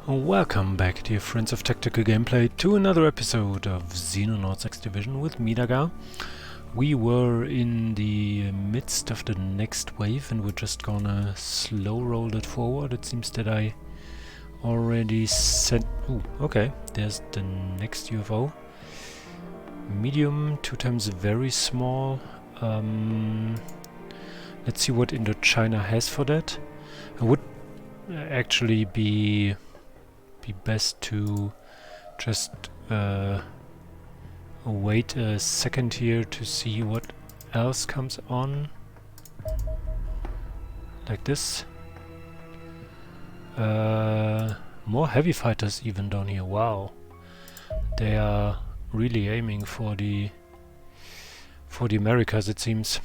Welcome back, dear friends of Tactical Gameplay, to another episode of Xenonauts X Division with Midaga. We were in the midst of the next wave and we're just gonna slow roll it forward. It seems that I already sent... Ooh, okay, there's the next UFO. Medium, 2 times very small. Let's see what Indochina has for that. It would actually be best to just wait a second here to see what else comes on, like this. More heavy fighters even down here. Wow, they are really aiming for the Americas, it seems.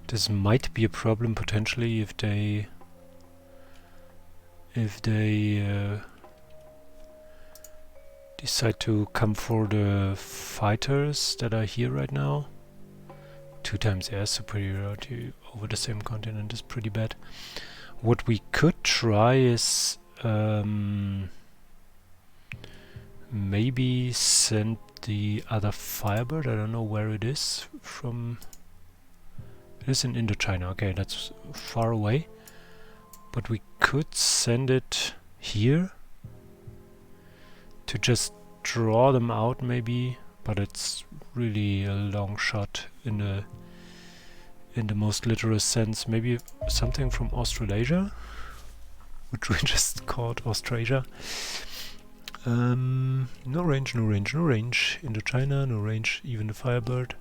This might be a problem potentially if they decide to come for the fighters that are here right now. 2 times air superiority over the same continent is pretty bad. What we could try is maybe send the other Firebird. I don't know where it is from. It is in Indochina. Okay, that's far away. But we could send it here to just draw them out maybe, but it's really a long shot in the most literal sense. Maybe something from Australasia, which we just called Austrasia. No range, no range, no range. Indochina, no range. Even the Firebird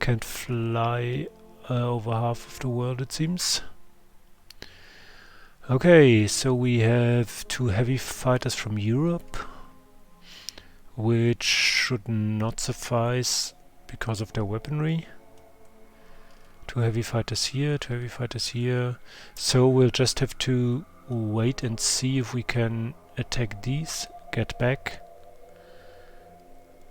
can't fly over half of the world, it seems. Okay, so we have 2 heavy fighters from Europe, which should not suffice because of their weaponry. 2 heavy fighters here, 2 heavy fighters here. So we'll just have to wait and see if we can attack these, get back,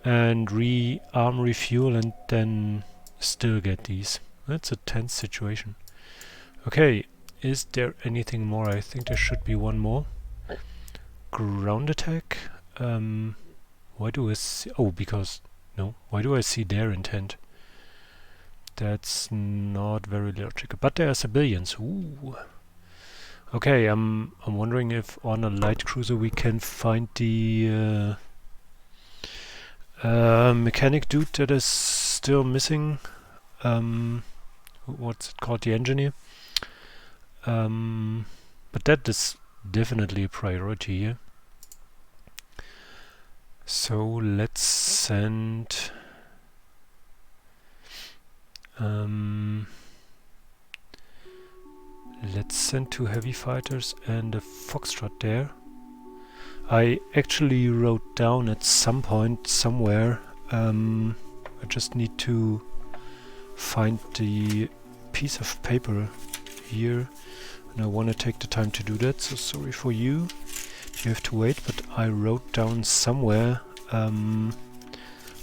and re-arm, refuel, and then still get these. That's a tense situation. Okay, is there anything more? I think there should be one more. Ground attack. Why do I see... Oh, because... No. Why do I see their intent? That's not very logical. But they are civilians. Ooh. Okay, I'm wondering if on a light cruiser we can find the mechanic dude that is still missing. What's it called? The engineer. But that is definitely a priority here. So let's send let's send 2 heavy fighters and a Foxtrot there. I actually wrote down at some point somewhere, I just need to find the piece of paper here, and I want to take the time to do that, so sorry for you. You have to wait, but I wrote down somewhere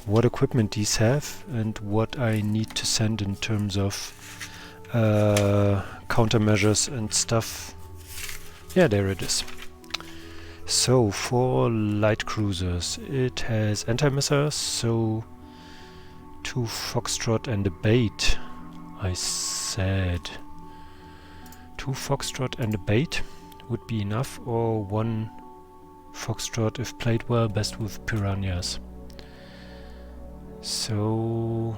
what equipment these have and what I need to send in terms of countermeasures and stuff. Yeah, there it is. So for light cruisers, it has anti-missiles, so 2 Foxtrot and a bait. I said 2 Foxtrot and a bait would be enough, or 1 Foxtrot if played well, best with piranhas. So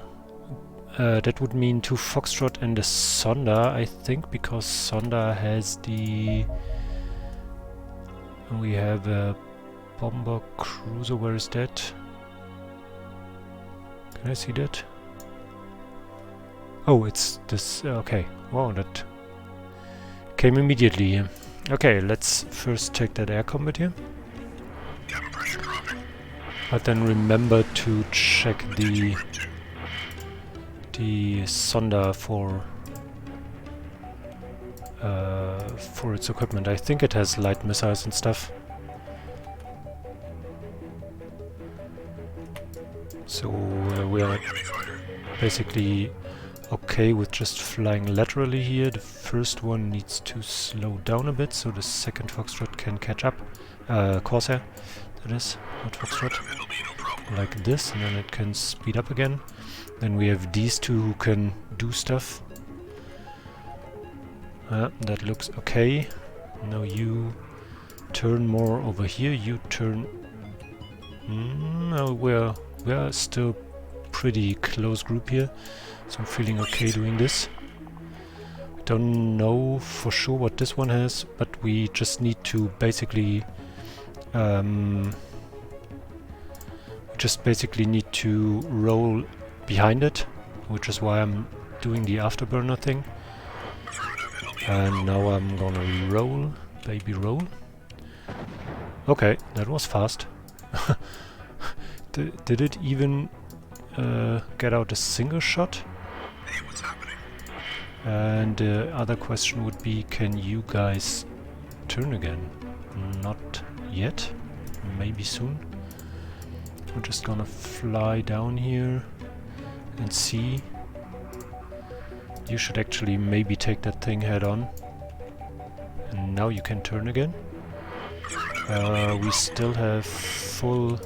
that would mean 2 Foxtrot and a Sonda, I think, because Sonda has the... We have a bomber cruiser. Where is that? Can I see that? Oh, it's this. Okay. Wow, that came immediately here. Okay, let's first check that air combat here. But then remember to check the Sonda for its equipment. I think it has light missiles and stuff. So we are basically okay with just flying laterally here. The first one needs to slow down a bit so the second Foxtrot can catch up. Corsair, that is, not Foxtrot. Like this, and then it can speed up again. Then we have these two who can do stuff. That looks okay. Now you turn more over here. You turn... no, we're still pretty close group here, so I'm feeling okay doing this. Don't know for sure what this one has, but we just need to basically need to roll behind it, which is why I'm doing the afterburner thing. And now I'm gonna roll, baby roll. Okay, that was fast. Did it even get out a single shot? Hey, what's happening? And the other question would be, can you guys turn again? Not yet. Maybe soon. We're just gonna fly down here and see. You should actually maybe take that thing head on. And now you can turn again. We still have full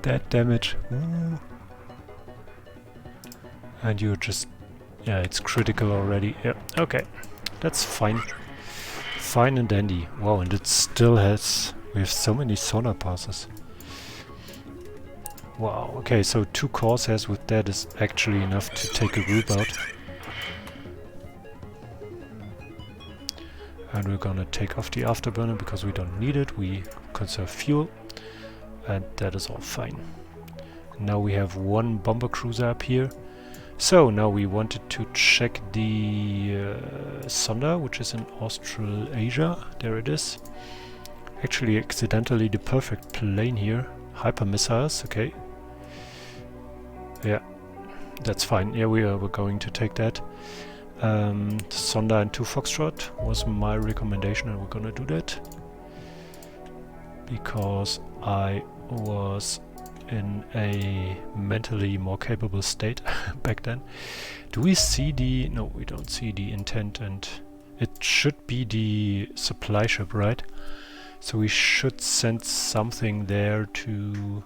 dead damage. Ooh. And you're just... yeah, it's critical already. Yeah, okay. That's fine. Fine and dandy. Wow, and it still has... we have so many sonar passes. Wow, okay, so 2 Corsairs with that is actually enough to take a group out. And we're gonna take off the afterburner because we don't need it. We conserve fuel. And that is all fine. Now we have 1 bomber cruiser up here. So now we wanted to check the Sonda, which is in Australasia. There it is. Actually, accidentally the perfect plane here. Hyper missiles, okay. Yeah, that's fine. Yeah, we're going to take that. Sonda and 2 Foxtrot was my recommendation, and we're gonna do that. Because I was in a mentally more capable state back then. Do we see the... no, we don't see the intent, and it should be the supply ship, right? So we should send something there to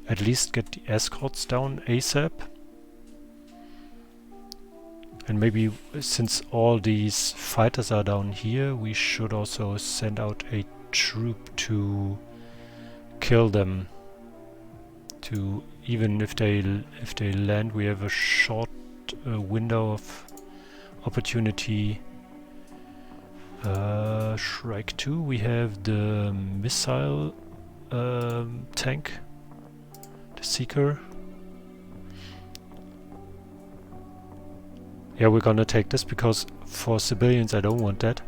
at least get the escorts down ASAP. And maybe since all these fighters are down here, we should also send out a troop to kill them. To even if they land, we have a short window of opportunity. Shrike 2, we have the missile tank, the Seeker. Yeah, we're gonna take this because for civilians I don't want that.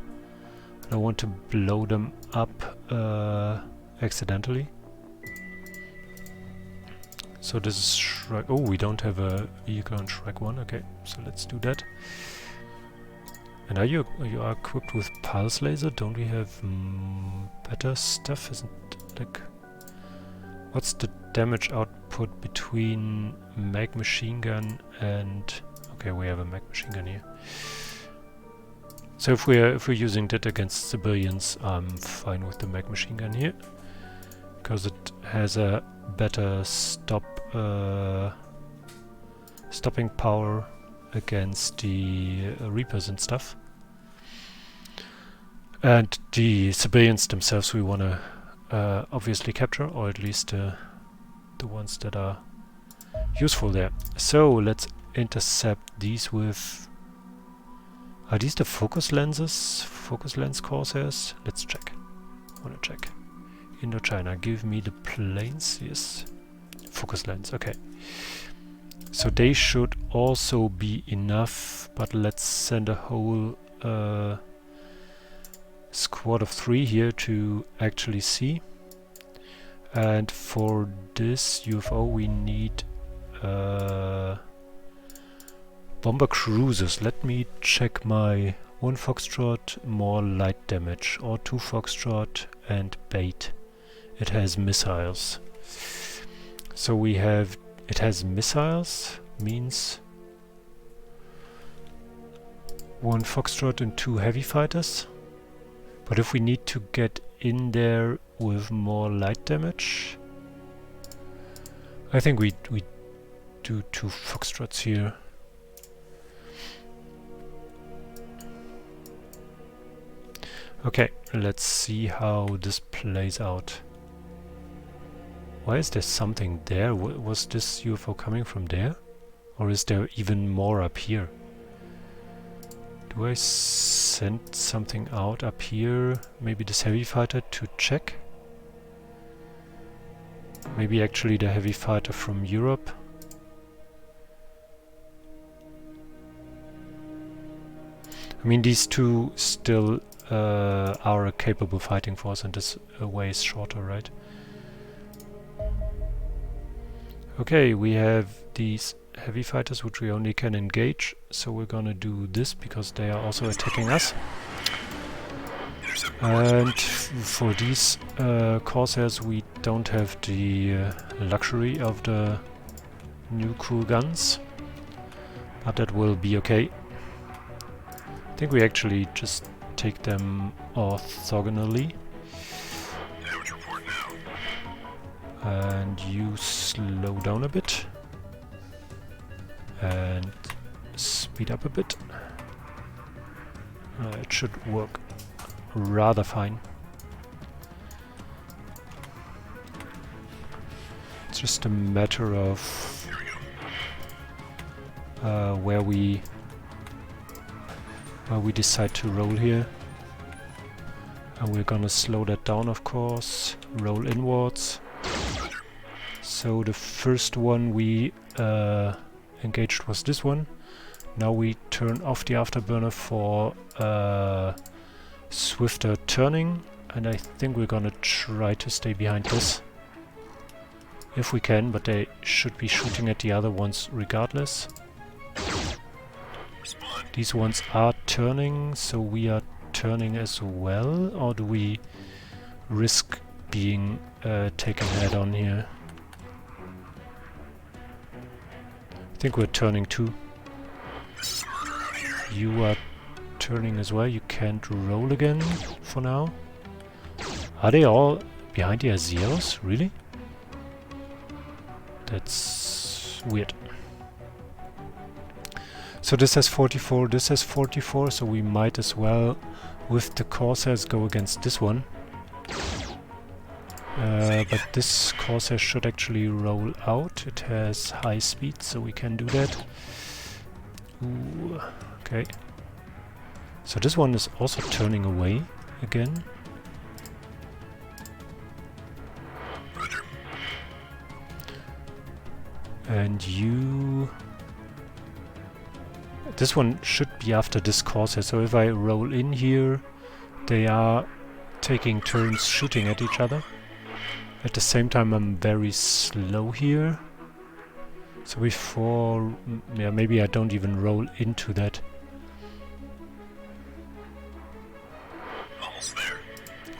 I don't want to blow them up accidentally. So this is Shrike. Oh, we don't have a vehicle on Shrike 1. Okay, so let's do that. And are you equipped with pulse laser? Don't we have better stuff? Isn't like... what's the damage output between mag machine gun and... okay, we have a mag machine gun here. So if we're using that against civilians, I'm fine with the mag machine gun here, because it has a better stopping power against the Reapers and stuff. And the civilians themselves we want to obviously capture, or at least the ones that are useful there. So let's intercept these with... are these the focus lenses? Focus lens Corsairs? Let's check. I want to check. Indochina, give me the planes. Yes. Focus lens, okay. So they should also be enough, but let's send a whole squad of 3 here to actually see. And for this UFO we need bomber cruisers. Let me check my 1 Foxtrot, more light damage, or 2 Foxtrot and bait. It has missiles. So we have It has missiles, means 1 Foxtrot and 2 heavy fighters. But if we need to get in there with more light damage, I think we do 2 Foxtrots here. Okay, let's see how this plays out. Why is there something there? Was this UFO coming from there? Or is there even more up here? Do I send something out up here? Maybe this heavy fighter to check? Maybe actually the heavy fighter from Europe? I mean, these two still are a capable fighting force, and this way is shorter, right? Okay, we have these heavy fighters which we only can engage, so we're gonna do this because they are also attacking us. And for these Corsairs we don't have the luxury of the new cool guns, but that will be okay. I think we actually just take them orthogonally. And you slow down a bit and speed up a bit. It should work rather fine. It's just a matter of where we decide to roll here. And we're gonna slow that down, of course. Roll inwards. So the first one we engaged was this one. Now we turn off the afterburner for swifter turning, and I think we're gonna try to stay behind this if we can, but they should be shooting at the other ones regardless. These ones are turning, so we are turning as well, or do we risk being taken head on here? I think we're turning too. You are turning as well. You can't roll again for now. Are they all behind the Azeros? Really? That's weird. So this has 44, this has 44, so we might as well, with the Corsairs, go against this one. But this Corsair should actually roll out. It has high speed, so we can do that. Ooh, okay. So this one is also turning away again. Roger. And you... This one should be after this Corsair, so if I roll in here, they are taking turns shooting at each other. At the same time I'm very slow here. So before... yeah, maybe I don't even roll into that. Almost there.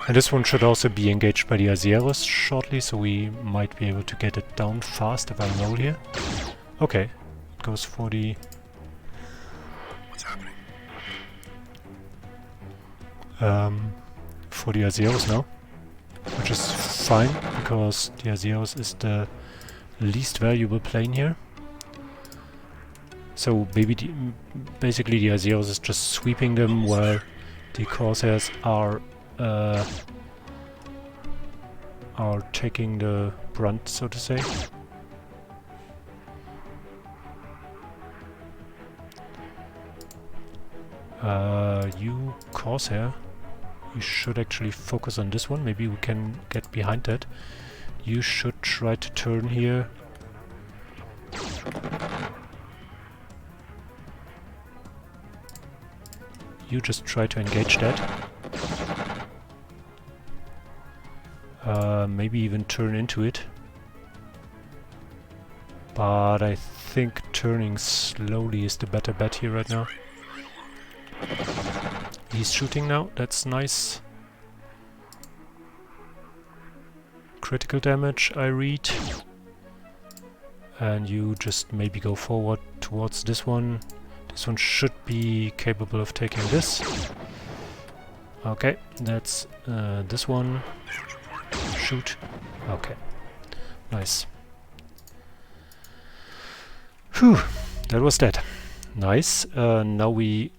And this one should also be engaged by the Azeros shortly, so we might be able to get it down fast if I roll here. Okay, it goes for the... What's happening? For the Azeros now. Which is fine, because the Azeros is the least valuable plane here. So basically the Azeros is just sweeping them while the Corsairs are taking the brunt, so to say. You Corsair, you should actually focus on this one. Maybe we can get behind that. You should try to turn here. You just try to engage that. Maybe even turn into it. But I think turning slowly is the better bet here right now. He's shooting now, that's nice. Critical damage, I read. and you just maybe go forward towards this one. This one should be capable of taking this. Okay, that's this one. Shoot. Okay, nice. Whew, that was that. Nice. Now we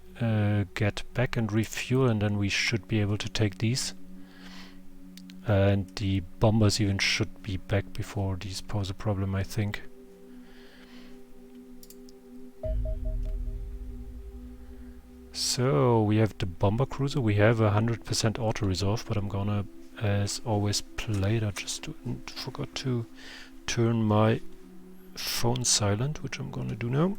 get back and refuel, and then we should be able to take these. And the bombers even should be back before these pose a problem, I think. So we have the bomber cruiser. We have 100% auto resolve, but I'm gonna, as always, play it. I just forgot to turn my phone silent, which I'm gonna do now.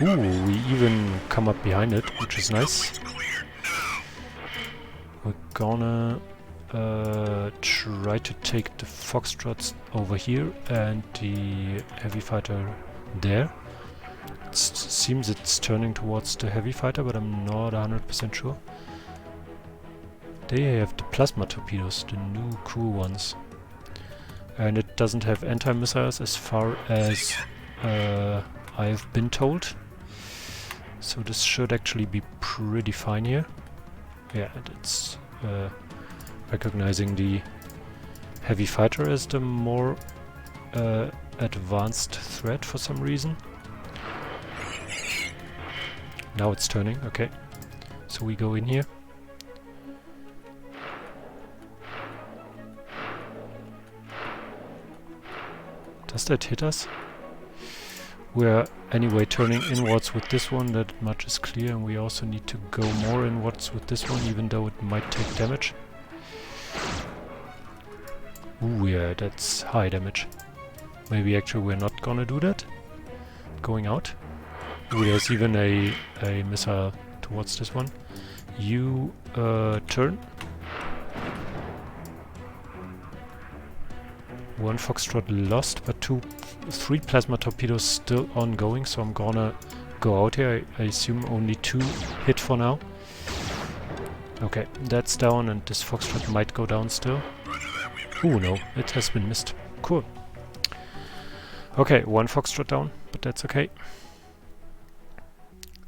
Ooh, we even come up behind it, which is nice. We're gonna try to take the Foxtrots over here and the heavy fighter there. It seems it's turning towards the heavy fighter, but I'm not 100% sure. They have the plasma torpedoes, the new cool ones. And it doesn't have anti-missiles as far as I've been told. So this should actually be pretty fine here. Yeah, and it's recognizing the heavy fighter as the more advanced threat for some reason. Now it's turning, okay. So we go in here. Does that hit us? We're anyway turning inwards with this one, that much is clear, and we also need to go more inwards with this one, even though it might take damage. Ooh, yeah, that's high damage. Maybe actually we're not gonna do that. Going out. Ooh, there's even a missile towards this one. You turn. One Foxtrot lost, but 3 plasma torpedoes still ongoing, so I'm gonna go out here. I assume only 2 hit for now. Okay, that's down, and this Foxtrot might go down still. Oh no, it has been missed. Cool. Okay, 1 Foxtrot down, but that's okay.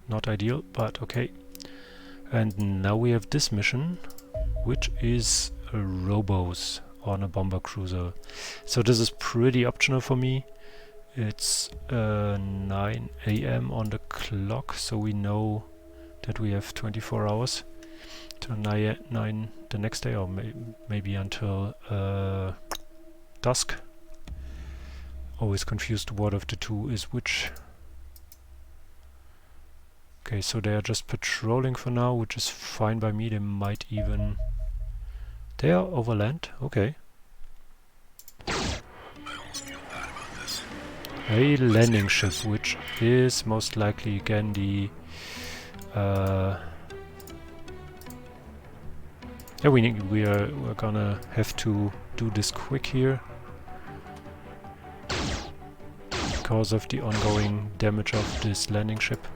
Not ideal, but okay. And now we have this mission, which is Robos on a bomber cruiser. So this is pretty optional for me. It's 9 AM on the clock, so we know that we have 24 hours till 9 the next day, or maybe until dusk. Always confused what of the two is which. Okay, so they are just patrolling for now, which is fine by me. They might even... They are over land? Okay. A landing ship, which is most likely again the... yeah, we're gonna have to do this quick here. Because of the ongoing damage of this landing ship.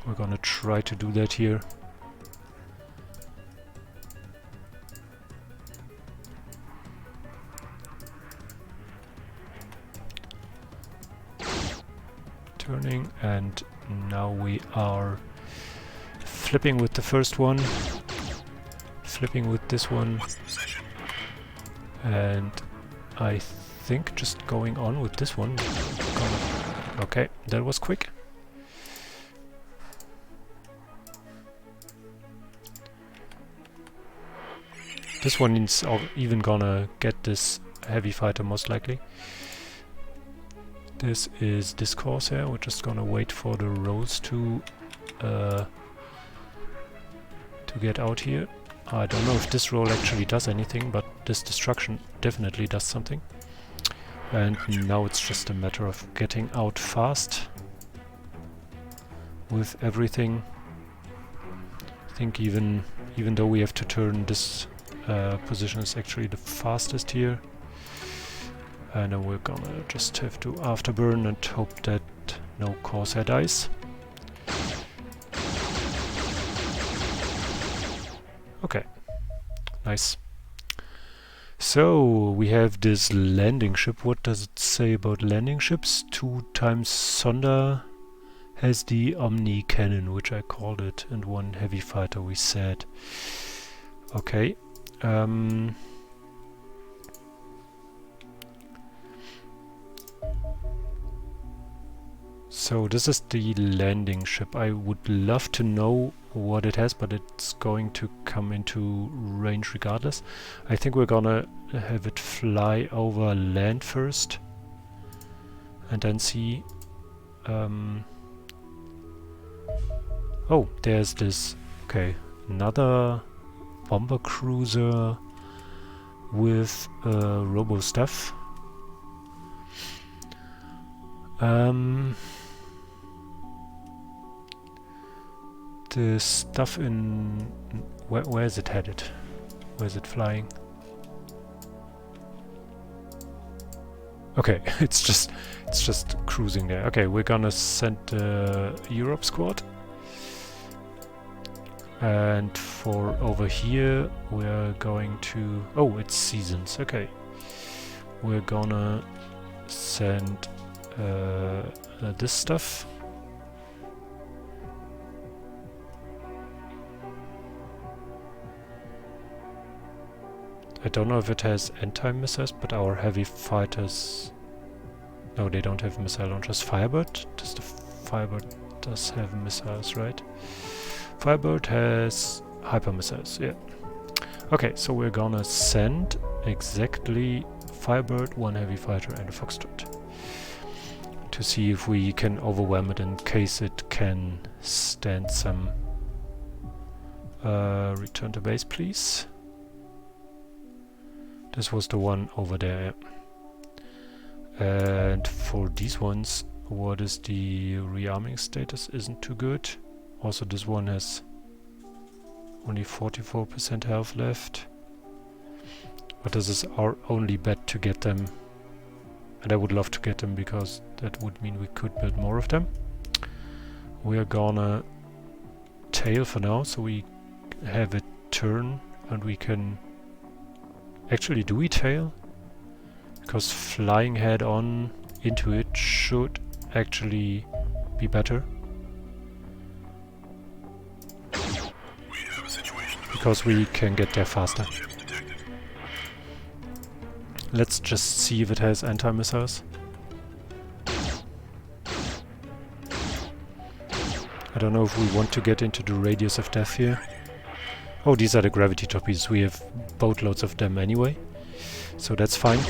We're gonna try to do that here. Turning, and now we are flipping with the first one, flipping with this one, and I think just going on with this one. Okay, that was quick. This one is even gonna get this heavy fighter most likely. This is this Corsair. We're just gonna wait for the rolls to get out here. I don't know if this roll actually does anything, but this destruction definitely does something. And now it's just a matter of getting out fast with everything. I think even though we have to turn, this position is actually the fastest here. And then we're gonna just have to afterburn and hope that no Corsair dies. Okay, nice. So we have this landing ship. What does it say about landing ships? 2 times Sonda has the Omni cannon, which I called it, and 1 heavy fighter we said. Okay. So this is the landing ship. I would love to know what it has, but it's going to come into range regardless. I think we're gonna have it fly over land first and then see. Oh, there's this. Okay, another bomber cruiser with robo stuff. The stuff in where is it headed? Where is it flying? Okay, it's just cruising there. Okay, we're gonna send the Europe squad, and for over here we're going to. Oh, it's seasons. Okay, we're gonna send this stuff. I don't know if it has anti-missiles, but our heavy fighters... No, they don't have missile launchers. Firebird? Does the Firebird does have missiles, right? Firebird has hyper missiles, yeah. Okay, so we're gonna send exactly Firebird, 1 heavy fighter and a Foxtrot to see if we can overwhelm it in case it can stand some... return to base, please. This was the one over there, yeah. And for these ones, what is the rearming status? Isn't too good. Also, this one has only 44% health left. But this is our only bet to get them. And I would love to get them because that would mean we could build more of them. We are gonna tail for now, so we have it turn and we can... Actually, do we tail? Because flying head on into it should actually be better. Because we can get there faster. Let's just see if it has anti-missiles. I don't know if we want to get into the radius of death here. Oh, these are the gravity torpedoes. We have boatloads of them anyway, so that's fine.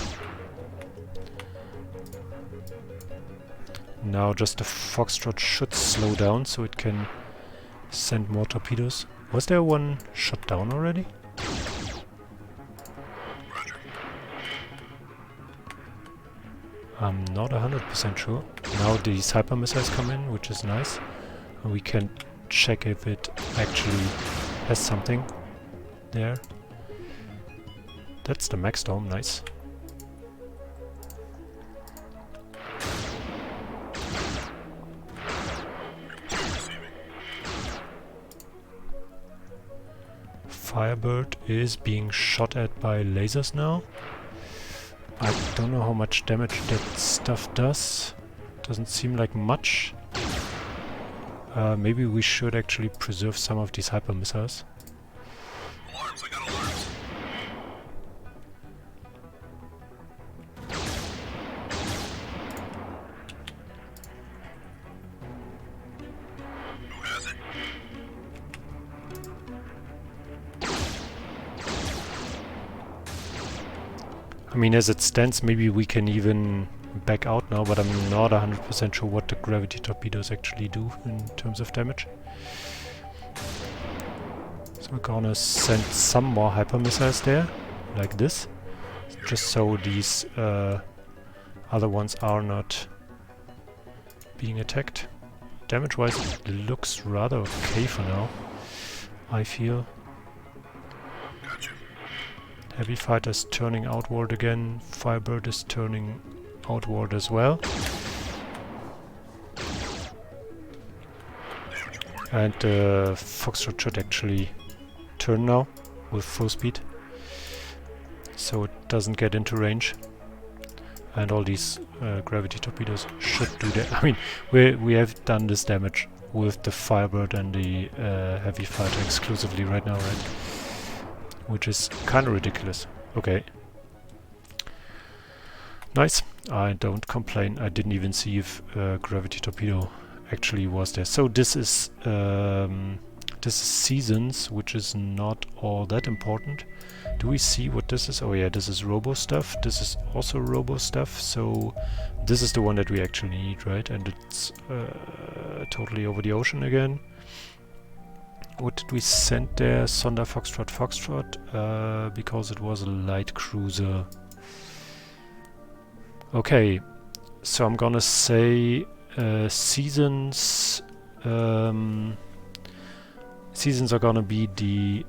Now just the Foxtrot should slow down so it can send more torpedoes. Was there one shot down already? I'm not 100% sure. Now these hyper missiles come in, which is nice. And we can check if it actually has something there. That's the max dome, nice. Firebird is being shot at by lasers now. I don't know how much damage that stuff does. Doesn't seem like much. Maybe we should actually preserve some of these hyper missiles. Alarms, I got alarms. Who has it? I mean, as it stands, maybe we can even back out now, but I'm not 100% sure what the gravity torpedoes actually do in terms of damage. So we're gonna send some more hyper missiles there, like this, just so these other ones are not being attacked. Damage-wise, it looks rather okay for now, I feel. Gotcha. Heavy fighters turning outward again. Firebird is turning outward as well. And Foxtrot should actually turn now with full speed. so it doesn't get into range. And all these gravity torpedoes should do that. I mean, we have done this damage with the Firebird and the heavy fighter exclusively right now, right? Which is kind of ridiculous. Okay. Nice. I don't complain. I didn't even see if gravity torpedo actually was there. So this is seasons, which is not all that important. Do we see what this is? Oh yeah, this is robo stuff. This is also robo stuff. So this is the one that we actually need, right? And it's totally over the ocean again. What did we send there? Sonder Foxtrot Foxtrot, because it was a light cruiser. Okay, so I'm gonna say seasons. Seasons are gonna be the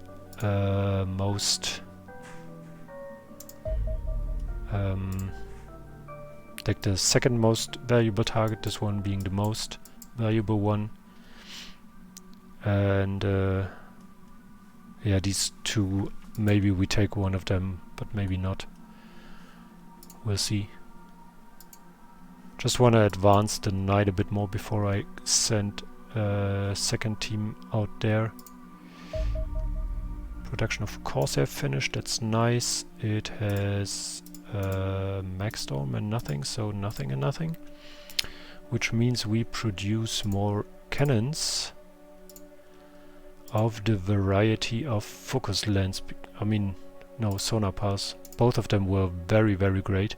most like the second most valuable target, this one being the most valuable one. And yeah, these two, maybe we take one of them, but maybe not. We'll see. Just want to advance the night a bit more before I send second team out there. Production of Corsair finished, that's nice. It has Maxstorm and nothing, so nothing and nothing. Which means we produce more cannons of the variety of focus lens. I mean, no, sonar pass. Both of them were very, very great.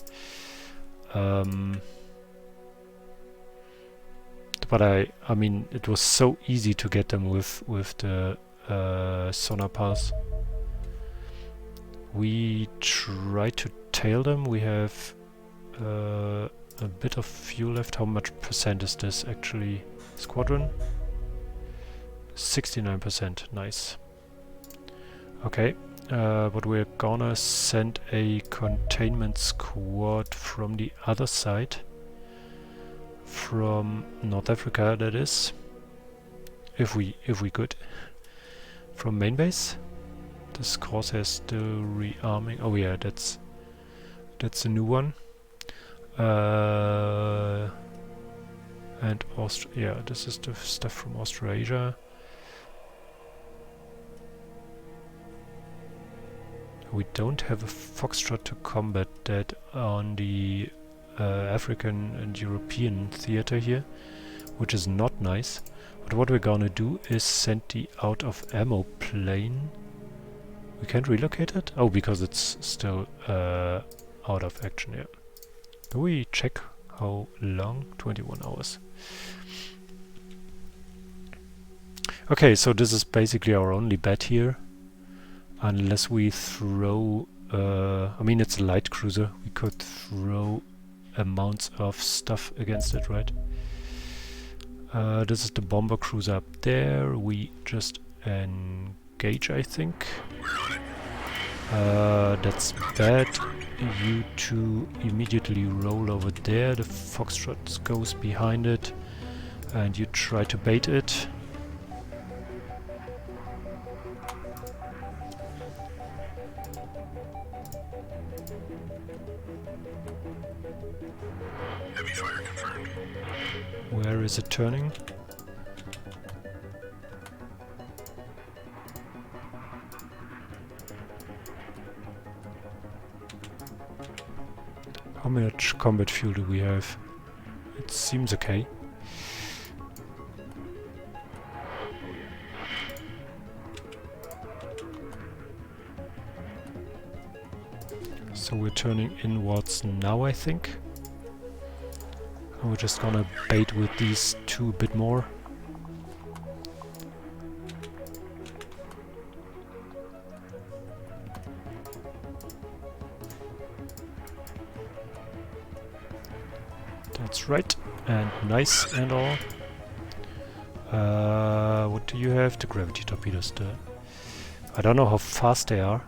But I mean, it was so easy to get them with the sonar pass. We try to tail them. We have a bit of fuel left. How much percent is this actually? Squadron? 69%. Nice. Okay. But we're gonna send a containment squad from the other side. From North Africa, that is. If we could. From main base. This Corsair is still rearming. Oh yeah, that's a new one. And yeah, this is the stuff from Australasia. We don't have a Foxtrot to combat that on the African and European theater here, which is not nice. But what we're gonna do is send the out of ammo plane. We can't relocate it? Oh, because it's still out of action, yeah. Do we check how long? 21 hours. Okay, so this is basically our only bet here. Unless we throw... I mean, it's a light cruiser. We could throw amounts of stuff against it, right? This is the bomber cruiser up there. We just engage, I think. That's bad. You two immediately roll over there. The Foxtrot goes behind it. And you try to bait it. Heavy fire confirmed. Where is it turning? How much combat fuel do we have? It seems okay. So we're turning inwards now, I think. And we're just gonna bait with these two a bit more. That's right, and nice and all. What do you have? The gravity torpedoes. I don't know how fast they are,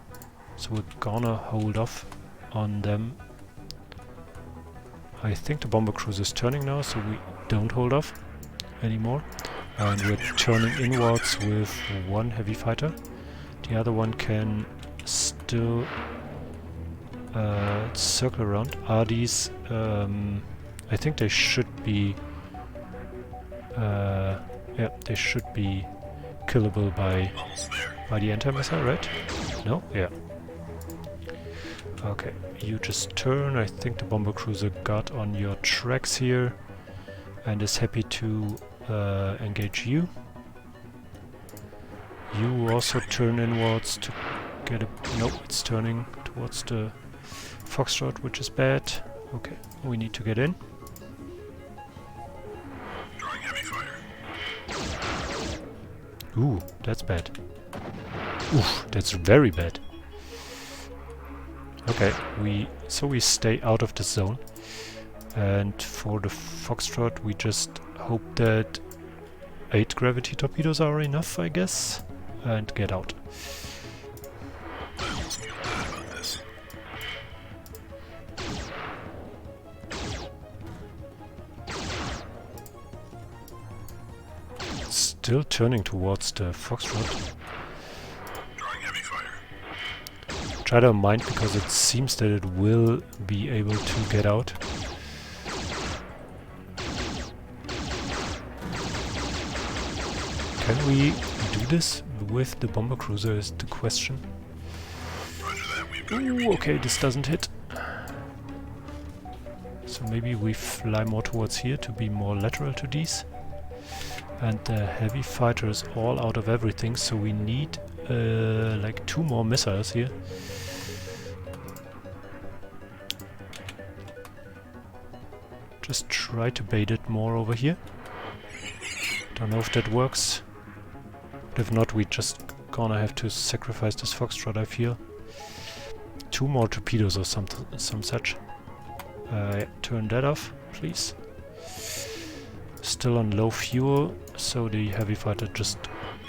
so we're gonna hold off on them. I think the bomber cruiser is turning now, so we don't hold off anymore. And we're turning inwards with one heavy fighter. The other one can still circle around. Are these... I think they should be... yeah, they should be killable by the anti-missile, right? No? Yeah. Okay, you just turn. I think the bomber cruiser got on your tracks here and is happy to engage you. You also turn inwards to get a... Nope, it's turning towards the Foxtrot, which is bad. Okay, we need to get in. Drawing heavy fire. Ooh, that's bad. Oof, that's very bad. Okay, so we stay out of the zone. And for the Foxtrot, we just hope that 8 gravity torpedoes are enough, I guess, and get out. I almost feel bad about this. Still turning towards the Foxtrot. Drawing heavy fire. Try to mind because it seems that it will be able to get out. Can we do this with the bomber cruiser is the question. Roger that. We've got your Ooh, okay, this doesn't hit. So maybe we fly more towards here to be more lateral to these. And the heavy fighter is all out of everything, so we need like 2 more missiles here. Just try to bait it more over here. Don't know if that works. But if not, we just gonna have to sacrifice this Foxtrot, I feel. 2 more torpedoes or some such. Yeah, turn that off, please. Still on low fuel, so the heavy fighter just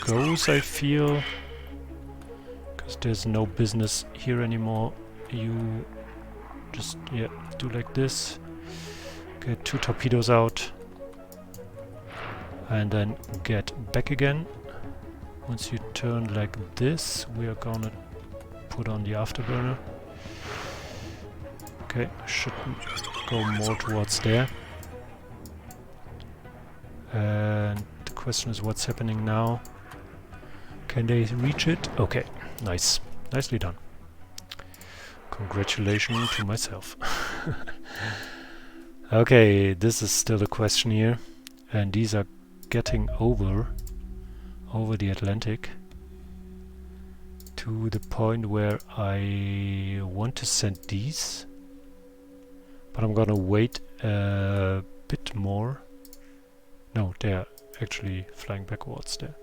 goes, I feel. Because there's no business here anymore. You just, yeah, do like this. Get 2 torpedoes out. And then get back again. Once you turn like this, we are gonna put on the afterburner. Okay, should go more towards there. And the question is what's happening now. Can they reach it? Okay, nice. Nicely done. Congratulations to myself. Okay, this is still a question here. And these are getting over the Atlantic to the point where I want to send these. But I'm gonna wait a bit more. No, they're actually flying backwards there.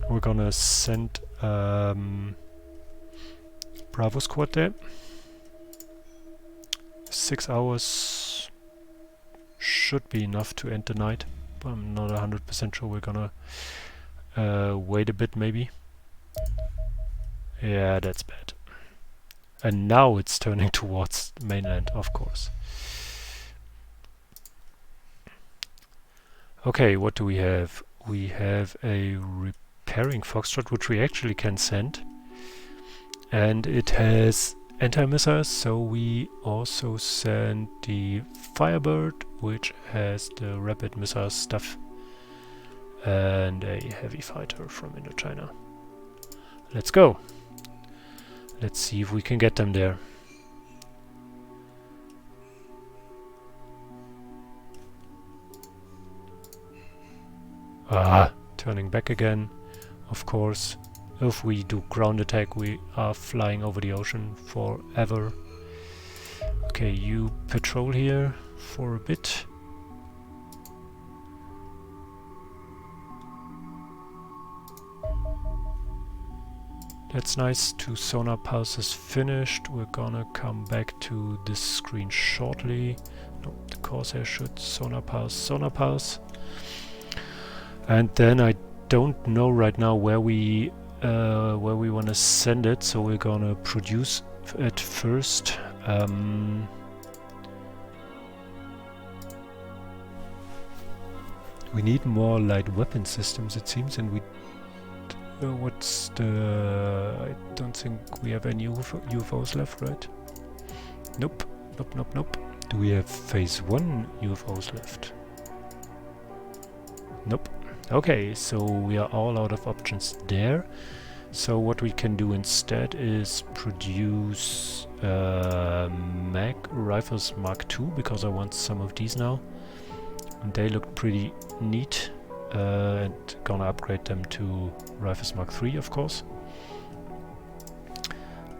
We're gonna send Bravo Squad there. 6 hours should be enough to end the night. But I'm not 100% sure. We're gonna wait a bit maybe. Yeah, that's bad. And now it's turning towards the mainland, of course. Okay, what do we have? We have a repairing Foxtrot, which we actually can send. And it has anti-missiles, so we also send the Firebird, which has the rapid missile stuff. And a heavy fighter from Indochina. Let's go! Let's see if we can get them there. Ah, turning back again, of course. If we do ground attack, we are flying over the ocean forever. Okay, you patrol here for a bit. That's nice. 2 sonar pulses finished. We're gonna come back to this screen shortly. No, the Corsair should sonar pulse. And then I don't know right now where we want to send it, so we're gonna produce it first. We need more light weapon systems, it seems, and what's the... I don't think we have any UFOs left, right? Nope. Nope, nope, nope. Do we have phase 1 UFOs left? Nope. Okay, so we are all out of options there. So what we can do instead is produce mag rifles Mark II, because I want some of these now. And they look pretty neat. And gonna upgrade them to rifles Mark III, of course.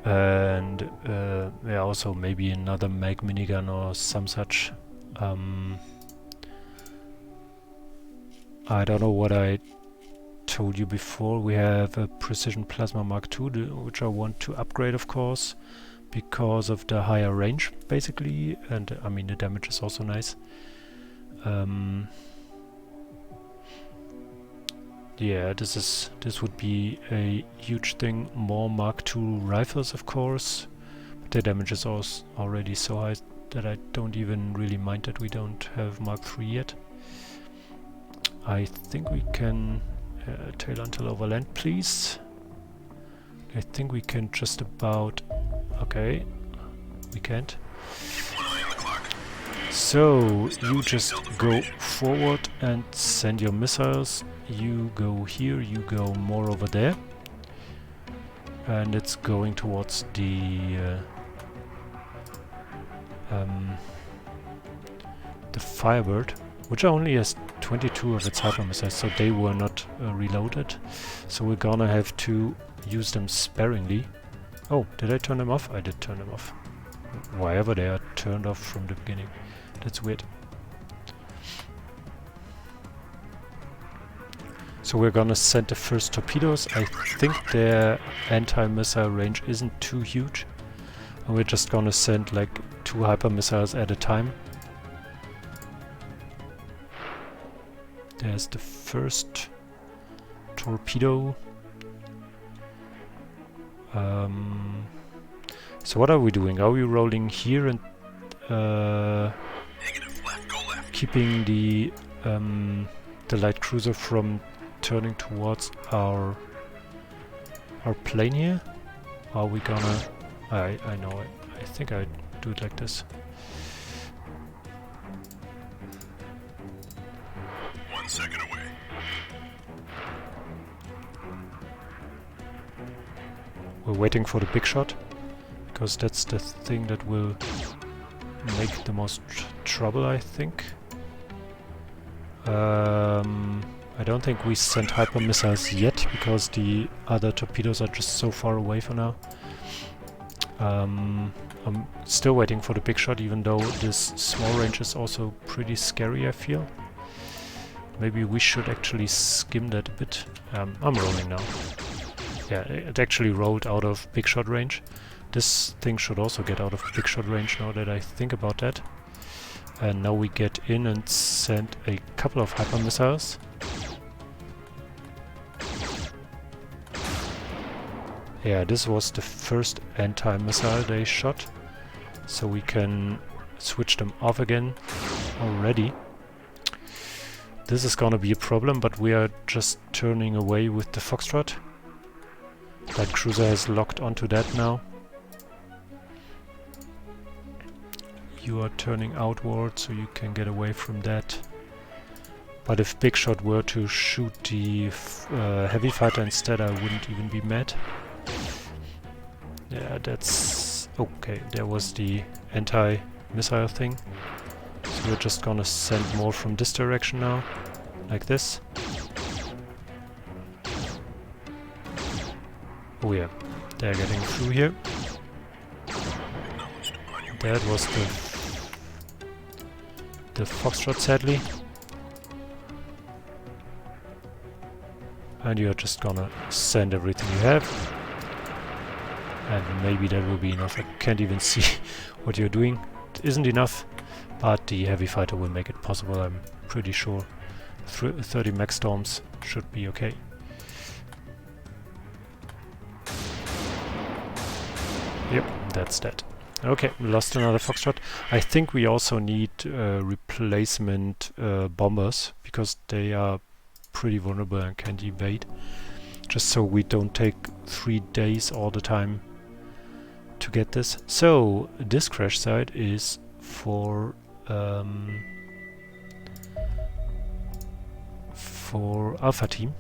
And yeah, also maybe another mag minigun or some such. I don't know what I told you before. We have a precision plasma Mark II, which I want to upgrade, of course, because of the higher range, basically, and I mean the damage is also nice. Yeah, this would be a huge thing. More Mark II rifles, of course, but the damage is also already so high that I don't even really mind that we don't have Mark III yet. I think we can tail until overland, please. I think we can just about... Okay, we can't. So, you just go forward and send your missiles. You go here, you go more over there. And it's going towards the Firebird, which only has 22 of its hyper missiles, so they were not reloaded. So we're gonna have to use them sparingly. Oh, did I turn them off? I did turn them off. Why ever they are turned off from the beginning. That's weird. So we're gonna send the first torpedoes. I think their anti-missile range isn't too huge. And we're just gonna send like 2 hyper missiles at a time. There's the first torpedo. So what are we doing? Are we rolling here and keeping the light cruiser from turning towards our plane here? Are we gonna... I know it. I think I do it like this. Second away. We're waiting for the big shot, because that's the thing that will make the most trouble, I think. I don't think we sent hyper missiles yet, because the other torpedoes are just so far away for now. I'm still waiting for the big shot, even though this small range is also pretty scary, I feel. Maybe we should actually skim that a bit. I'm rolling now. Yeah, it actually rolled out of big shot range. This thing should also get out of big shot range now that I think about that. And now we get in and send a couple of hyper missiles. Yeah, this was the first anti-missile they shot. So we can switch them off again already. This is gonna be a problem, but we are just turning away with the Foxtrot. Light cruiser has locked onto that now. You are turning outward, so you can get away from that. But if Big Shot were to shoot the heavy fighter instead, I wouldn't even be mad. Yeah, that's... okay, there was the anti-missile thing. So we're just gonna send more from this direction now, like this. Oh yeah, they're getting through here. That was the Foxtrot, sadly. And you're just gonna send everything you have. And maybe that will be enough. I can't even see what you're doing. It isn't enough. But the heavy fighter will make it possible, I'm pretty sure. 30 mech storms should be okay. Yep, that's that. Okay, lost another Foxtrot. I think we also need replacement bombers, because they are pretty vulnerable and can't evade. just so we don't take 3 days all the time to get this. So this crash site is for Alpha Team.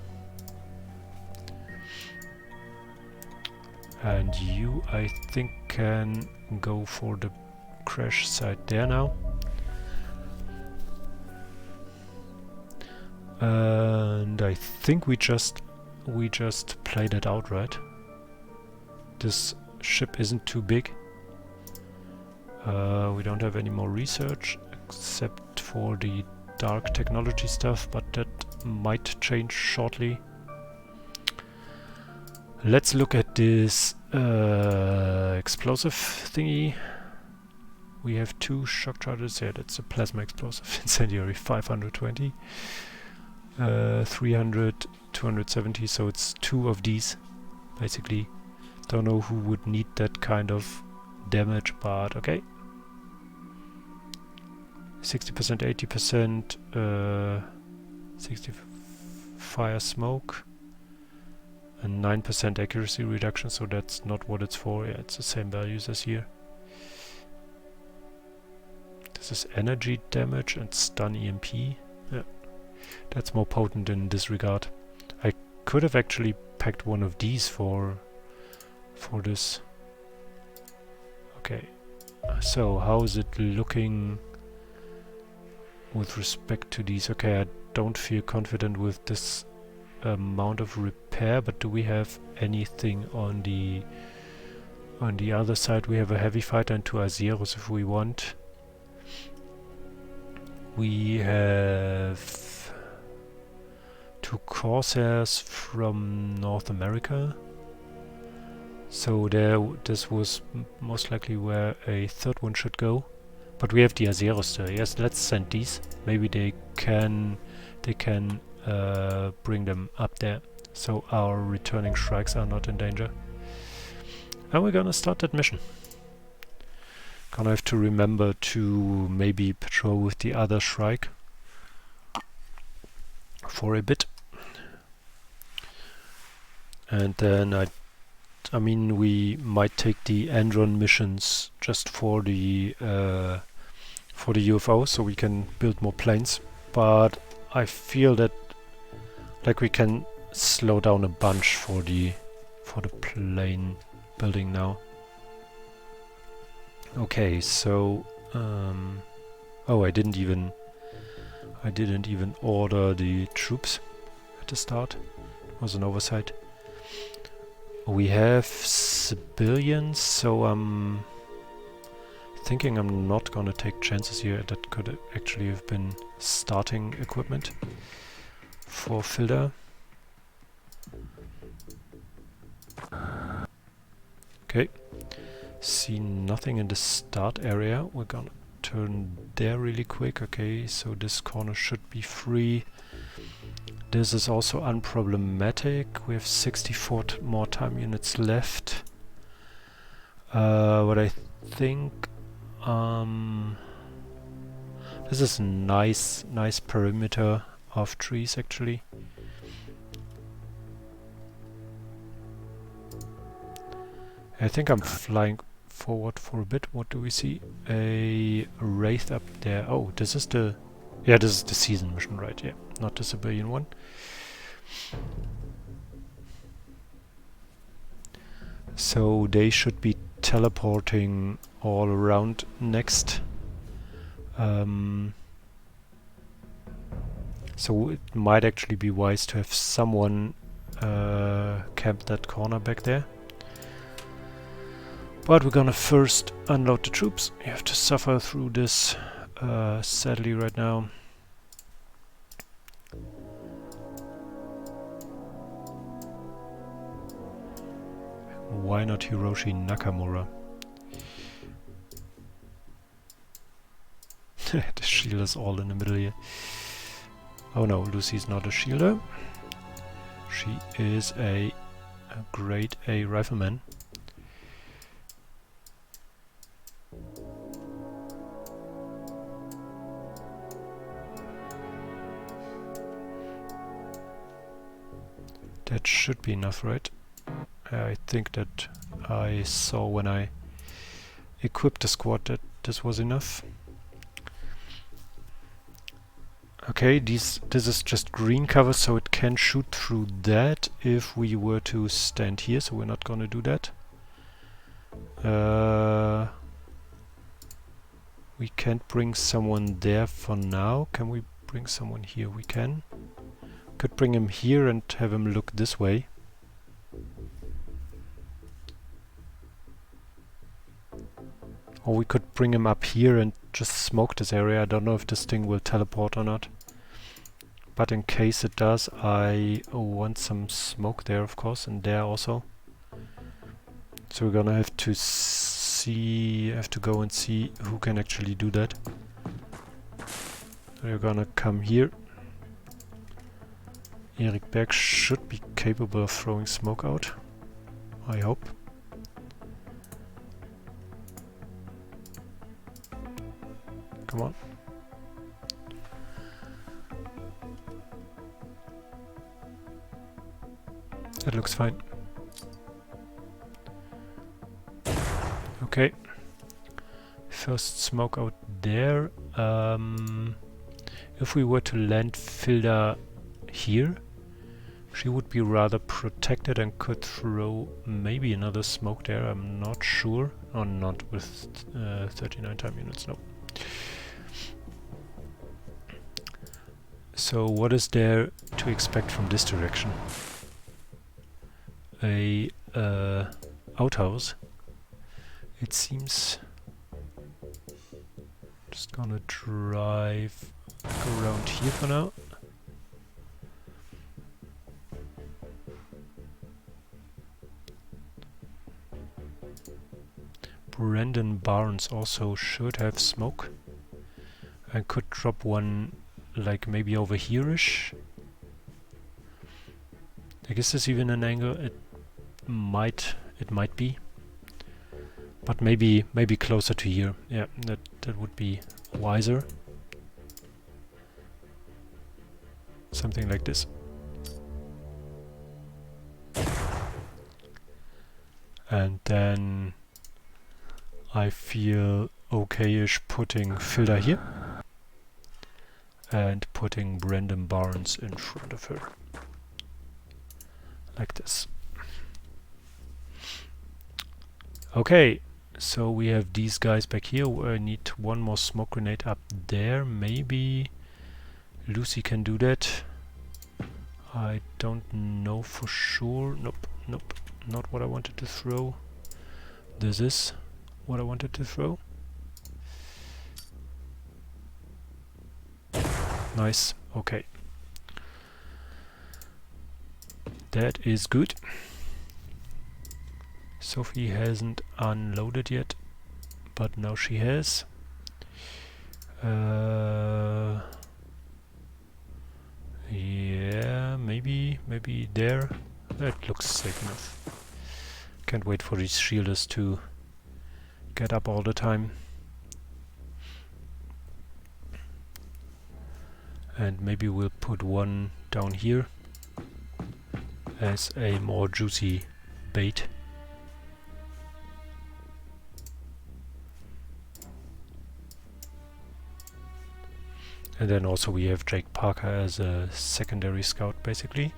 And you, I think, can go for the crash site there now. And I think we just played it out, right? This ship isn't too big. We don't have any more research except for the dark technology stuff, but that might change shortly. Let's look at this explosive thingy. We have 2 shock charges. Yeah, that's a plasma explosive. Incendiary 520. 300, 270, so it's 2 of these, basically. Don't know who would need that kind of damage, but okay. 60%, 80%, 60 fire smoke, and 9% accuracy reduction, so that's not what it's for. Yeah, it's the same values as here. This is energy damage and stun EMP. Yeah, that's more potent in this regard. I could have actually packed one of these for this. Okay, so how is it looking with respect to these? Okay, I don't feel confident with this amount of repair, but do we have anything on the other side? We have a heavy fighter and 2 Azeros if we want. We have 2 Corsairs from North America. So this was most likely where a 3rd one should go. But we have the Azeros there. Yes, let's send these. Maybe they can bring them up there, so our returning shrikes are not in danger. And we're gonna start that mission. Gonna have to remember to maybe patrol with the other shrike for a bit. And then I mean, we might take the Andron missions just for the UFO, so we can build more planes. But I feel that like we can slow down a bunch for the plane building now. Okay, so oh, I didn't even order the troops at the start. It was an oversight. We have civilians, so I'm thinking I'm not gonna take chances here. That could actually have been starting equipment for Filter. Okay, see nothing in the start area. We're gonna turn there really quick. Okay, so this corner should be free. This is also unproblematic. We have 64 more time units left. What I think, this is a nice perimeter of trees actually. I think I'm flying forward for a bit. What do we see? A wraith up there. Oh, this is the season mission, right? Yeah, not the civilian one. So they should be teleporting all around next. So it might actually be wise to have someone camp that corner back there. But we're gonna first unload the troops. You have to suffer through this sadly right now. Why not Hiroshi Nakamura? The shield is all in the middle here. Oh no, Lucy's not a shielder. She is a grade A rifleman. That should be enough, right? I think that I saw when I equipped the squad that this was enough. Okay, this is just green cover, so it can shoot through that if we were to stand here, so we're not gonna do that. We can't bring someone there for now. Can we bring someone here? We can. Could bring him here and have him look this way. Or we could bring him up here and just smoke this area. I don't know if this thing will teleport or not. But in case it does, I want some smoke there, of course, and there also. So we're gonna have to go and see who can actually do that. We're gonna come here. Erik Berg should be capable of throwing smoke out. I hope. Come on. That looks fine. Okay. First smoke out there. If we were to land Filda here, she would be rather protected and could throw maybe another smoke there. I'm not sure. Oh, not with 39 time units, no. So what is there to expect from this direction? A outhouse. It seems. Just gonna drive around here for now. Brandon Barnes also should have smoke. I could drop one like maybe over here-ish. I guess there's even an angle. It might be. But maybe closer to here. Yeah, that would be wiser. Something like this. And then I feel okay-ish putting Filda here and putting Brandon Barnes in front of her. Like this. Okay, so we have these guys back here. I need one more smoke grenade up there. Maybe Lucy can do that. I don't know for sure. Nope, nope, not what I wanted to throw. This is what I wanted to throw. Nice, okay. That is good. Sophie hasn't unloaded yet, but now she has. Yeah, maybe there. That looks safe enough. Can't wait for these shielders to get up all the time. And maybe we'll put one down here as a more juicy bait. And then also we have Jake Parker as a secondary scout, basically.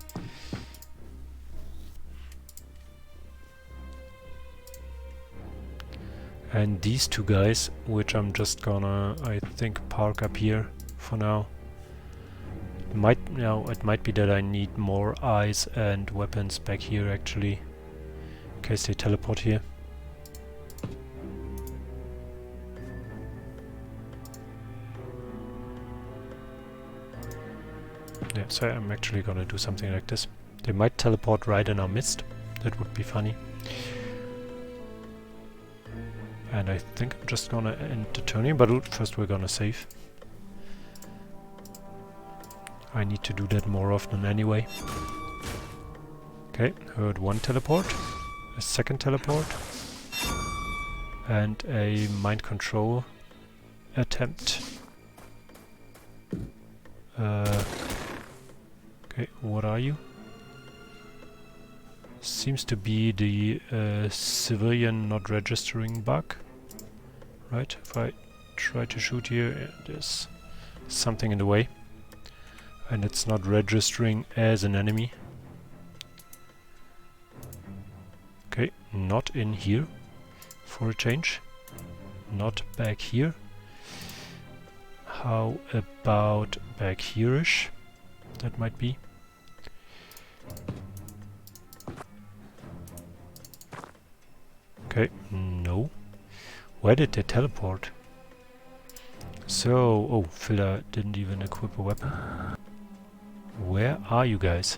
And these two guys, which I'm just gonna, I think, park up here for now. It might be that I need more eyes and weapons back here, actually, in case they teleport here. Yeah, so I'm actually gonna do something like this. They might teleport right in our midst. That would be funny. And I think I'm just gonna end the turn here, but first we're gonna save. I need to do that more often anyway. Okay, heard one teleport, a second teleport, and a mind control attempt. Okay, what are you? Seems to be the civilian not registering bug. Right, if I try to shoot here, there's something in the way. And it's not registering as an enemy. Okay, not in here for a change. Not back here. How about back here-ish? That might be. Okay, no. Where did they teleport? So, oh, Filler didn't even equip a weapon. Where are you guys?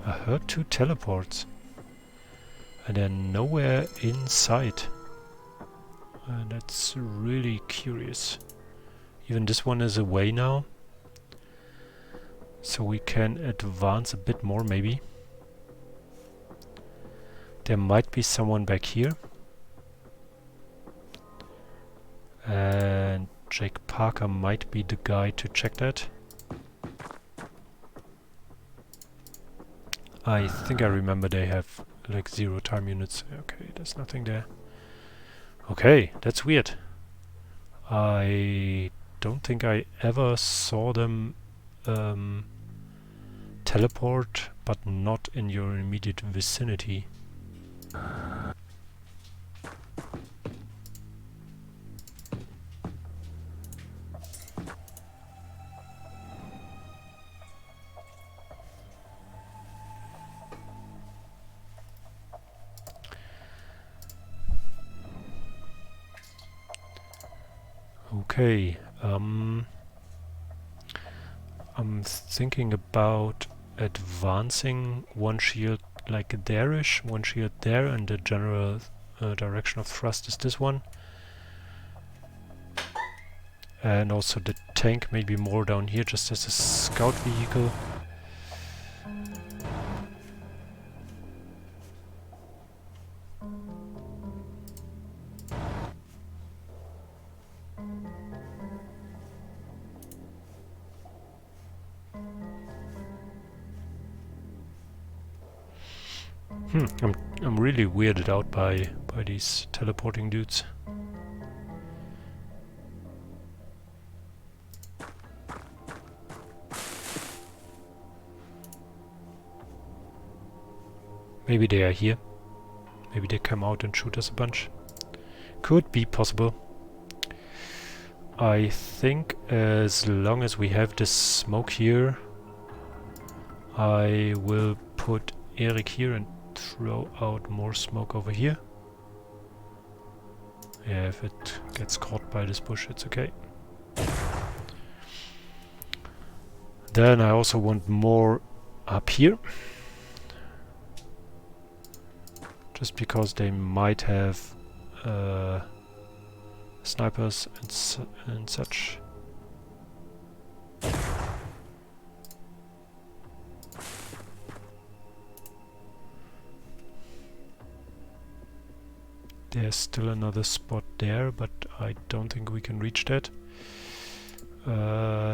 I heard 2 teleports. And they're nowhere inside. And that's really curious. Even this one is away now. So we can advance a bit more maybe. There might be someone back here. And Jake Parker might be the guy to check that. I think I remember they have like 0 time units. Okay, there's nothing there. Okay, that's weird. I don't think I ever saw them teleport, but not in your immediate vicinity. Okay, I'm thinking about advancing one shield like there-ish, one shield there, and the general direction of thrust is this one. And also the tank maybe more down here, just as a scout vehicle. I'm really weirded out by these teleporting dudes. Maybe they are here. Maybe they come out and shoot us a bunch. Could be possible. I think as long as we have this smoke here, I will put Eric here and throw out more smoke over here. Yeah, if it gets caught by this bush, it's okay. Then I also want more up here. Just because they might have snipers and such. There's still another spot there, but I don't think we can reach that.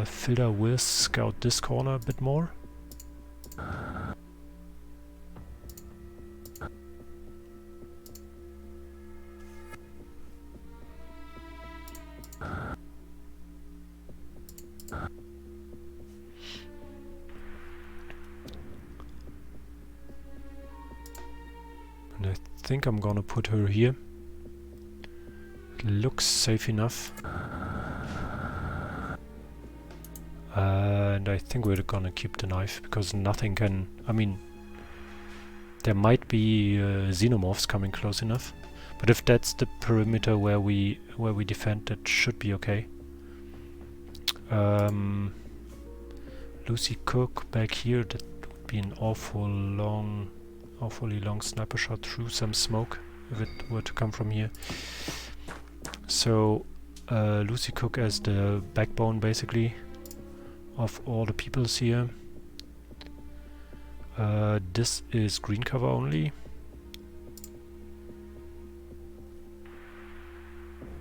Filter will scout this corner a bit more. And I think I'm gonna put her here. It looks safe enough. And I think we're gonna keep the knife, because nothing can... I mean, there might be xenomorphs coming close enough. But if that's the perimeter where we defend, that should be okay. Lucy Cook back here, that would be an awfully long sniper shot through some smoke if it were to come from here. So Lucy Cook as the backbone basically of all the peoples here. This is green cover only.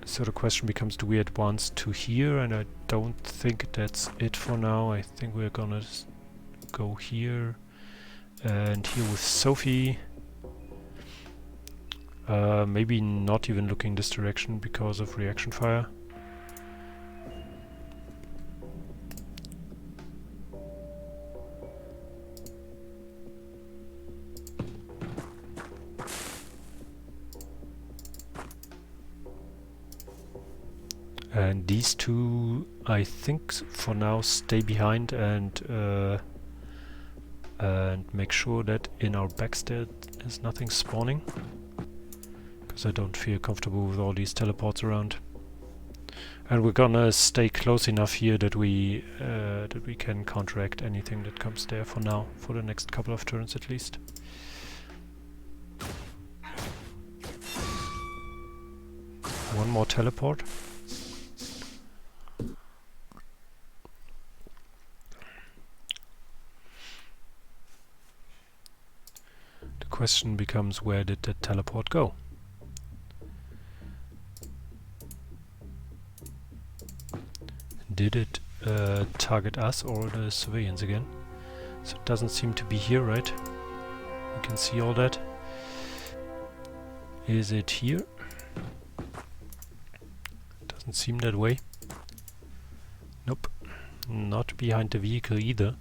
So the question becomes, do we advance to here? And I don't think that's it for now. I think we're gonna go here and here with Sophie. Maybe not even looking this direction because of reaction fire. And these two, I think, for now stay behind and make sure that in our backs there's nothing spawning, because I don't feel comfortable with all these teleports around. And we're gonna stay close enough here that we can counteract anything that comes there for now, for the next couple of turns at least. One more teleport. The question becomes, where did that teleport go? Did it target us or the civilians again? So it doesn't seem to be here, right? We can see all that. Is it here? Doesn't seem that way. Nope. Not behind the vehicle either.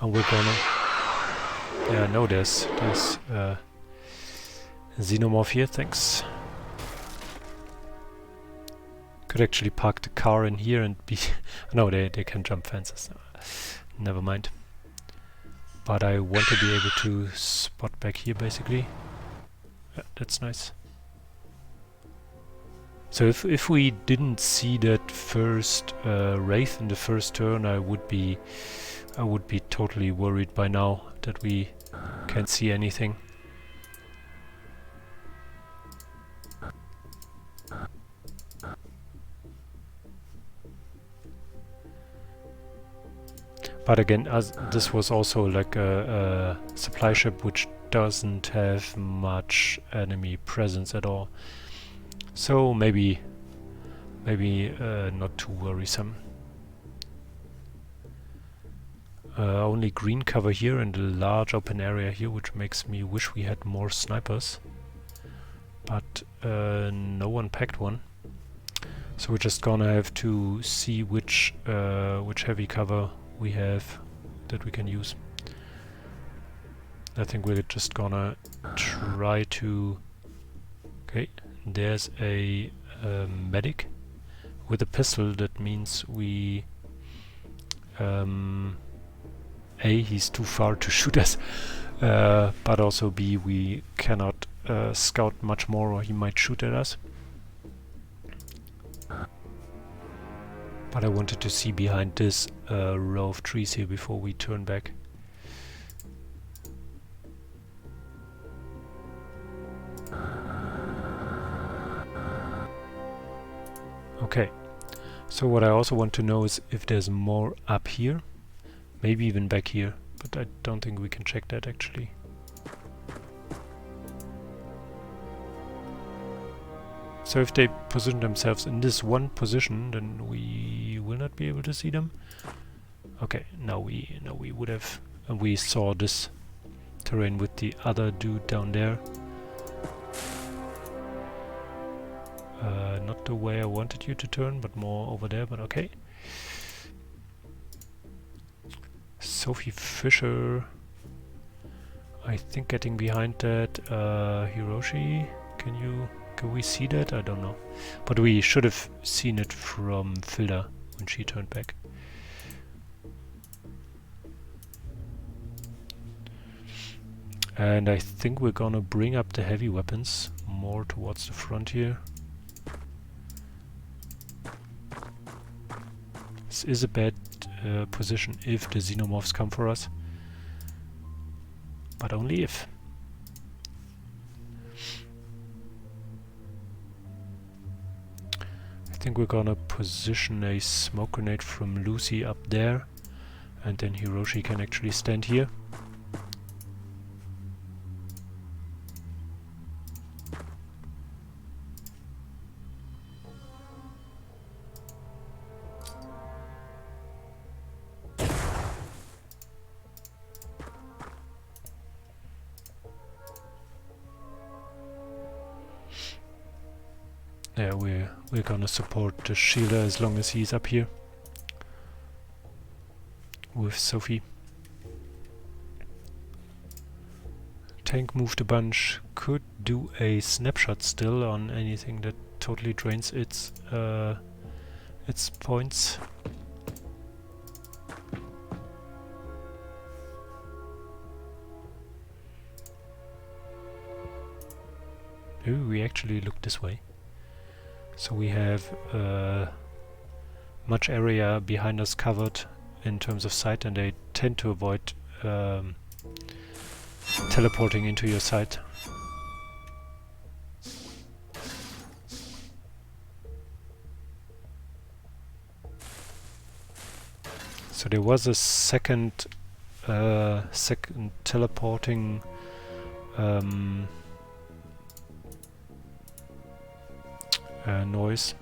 And we're gonna... Yeah, no, there's Xenomorph here, thanks. Could actually park the car in here and be... No, they can jump fences. Never mind. But I want to be able to spot back here, basically. Yeah, that's nice. So if we didn't see that first Wraith in the first turn, I would be totally worried by now that we can't see anything. But again, as this was also like a supply ship which doesn't have much enemy presence at all. So maybe not too worrisome. Only green cover here and a large open area here, which makes me wish we had more snipers. But no one packed one. So we're just gonna have to see which heavy cover we have that we can use. I think we're just gonna try to... Okay, there's a medic with a pistol. That means we... A, he's too far to shoot us, but also B, we cannot scout much more or he might shoot at us. But I wanted to see behind this row of trees here before we turn back. Okay, so what I also want to know is if there's more up here, maybe even back here, but I don't think we can check that actually. So if they position themselves in this one position, then we will not be able to see them. Okay, now we would have, and we saw this terrain with the other dude down there. Not the way I wanted you to turn, but more over there, but okay. Sophie Fisher, I think getting behind that. Hiroshi, can we see that? I don't know. But we should have seen it from Filda when she turned back. And I think we're gonna bring up the heavy weapons more towards the front here. This is a bad position if the Xenomorphs come for us. But only if. I think we're gonna position a smoke grenade from Lucy up there, and then Hiroshi can actually stand here. Yeah, we're gonna support the shielder as long as he's up here with Sophie. Tank moved a bunch. Could do a snapshot still on anything that totally drains its points. Ooh, we actually look this way. So we have much area behind us covered in terms of sight, and they tend to avoid teleporting into your sight. So there was a second teleporting noise.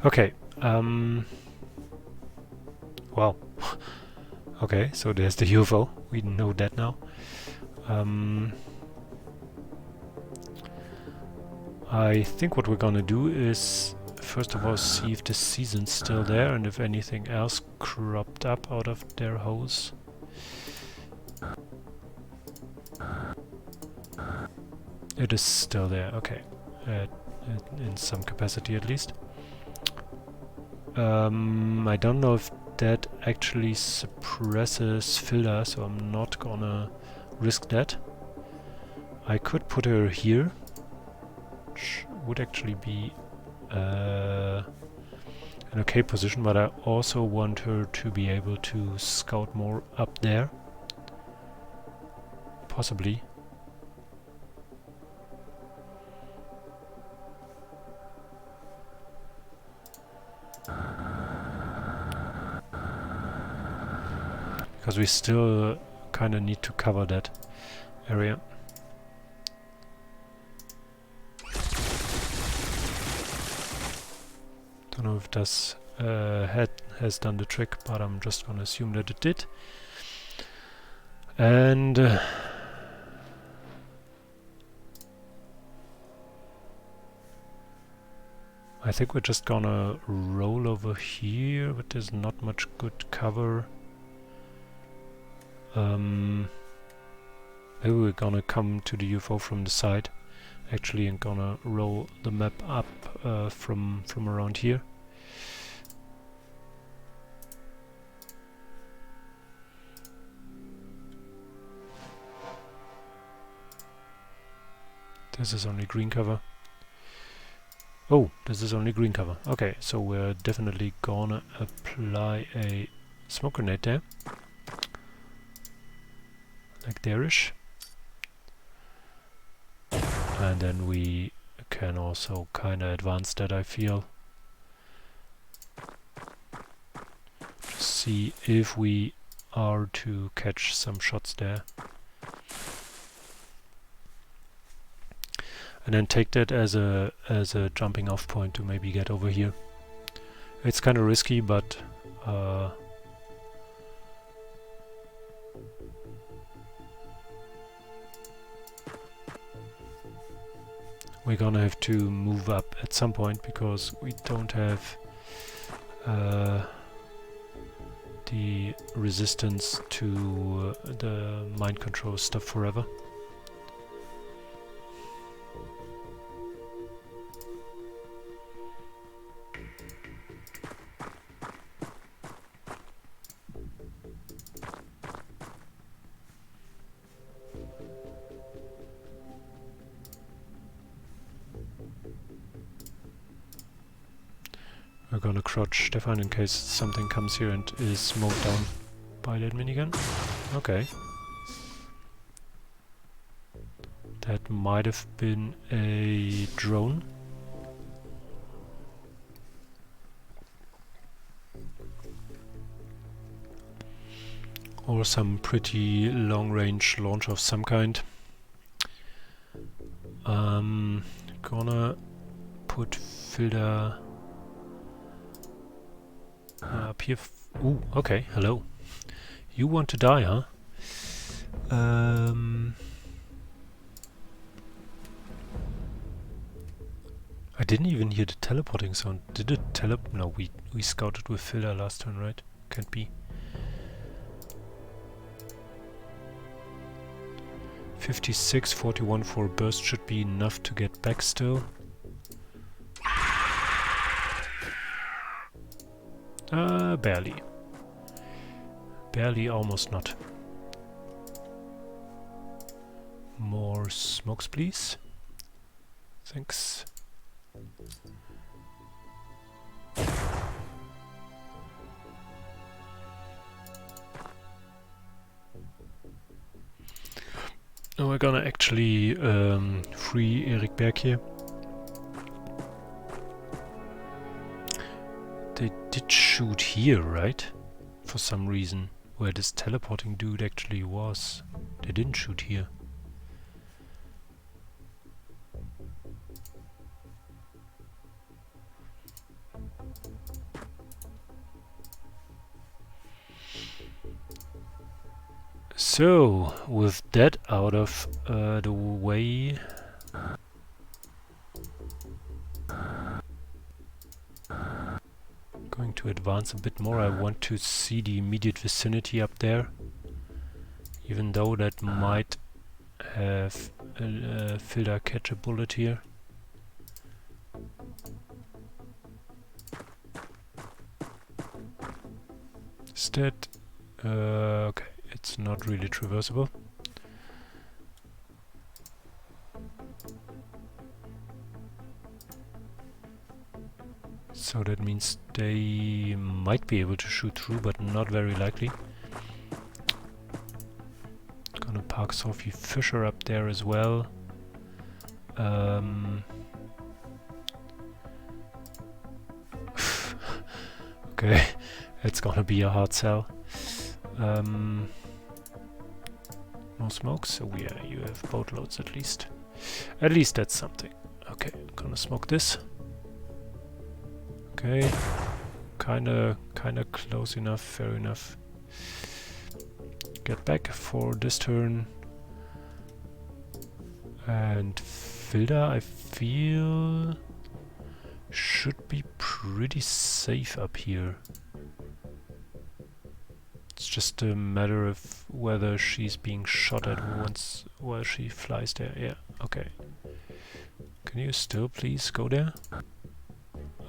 Okay. Well. Okay, so there's the UFO. We know that now. I think what we're gonna do is first of all see if the season's still there and if anything else cropped up out of their hose. It is still there, okay. In some capacity at least. I don't know if that actually suppresses filter, so I'm not gonna risk that. I could put her here, which would actually be an okay position, but I also want her to be able to scout more up there. Possibly. Because we still kind of need to cover that area. Don't know if this head has done the trick, but I'm just gonna assume that it did. And I think we're just gonna roll over here, but there's not much good cover. Maybe we're gonna come to the UFO from the side, actually, and gonna roll the map up from around here. This is only green cover. Oh, this is only green cover. Okay, so we're definitely gonna apply a smoke grenade there. Like there-ish. And then we can also kinda advance that, I feel. Just see if we are to catch some shots there. And then take that as a jumping off point to maybe get over here. It's kind of risky, but we're gonna have to move up at some point because we don't have the resistance to the mind control stuff forever. We're gonna crouch Stefan in case something comes here and is smoked down by that minigun. Okay. That might have been a drone. or some pretty long-range launch of some kind. Gonna put filter up here. Ooh, okay, hello. You want to die, huh? I didn't even hear the teleporting sound. Did it No, we scouted with filter last turn, right? Can't be. 56, 41 for a burst should be enough to get back still. Barely. Barely, almost not. More smokes, please. Thanks. Now we're gonna actually free Erik Berg here. They did shoot here, right? For some reason. Where this teleporting dude actually was. They didn't shoot here. So, with that out of the way, going to advance a bit more. I want to see the immediate vicinity up there, even though that might have filter catch a bullet here. Instead, okay. It's not really traversable. So that means they might be able to shoot through, but not very likely. Gonna park Sophie Fisher up there as well. Okay, it's gonna be a hard sell. No smokes, so yeah, you have boatloads at least. At least that's something. Okay, gonna smoke this. Okay, kinda close enough, fair enough. Get back for this turn. And filter, I feel, should be pretty safe up here. It's just a matter of whether she's being shot at once while she flies there. Yeah, okay. Can you still please go there?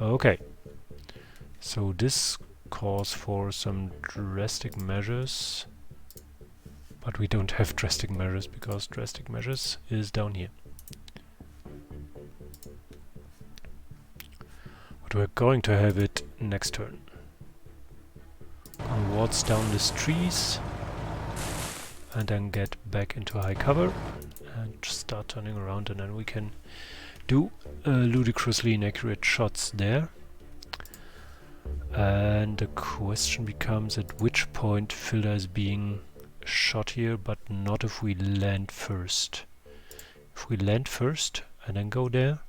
Okay. So this calls for some drastic measures. But we don't have drastic measures because drastic measures is down here. But we're going to have it next turn. Waltz down these trees and then get back into high cover and start turning around, and then we can do ludicrously inaccurate shots there. And the question becomes at which point filter is being shot here, but not if we land first. If we land first and then go there,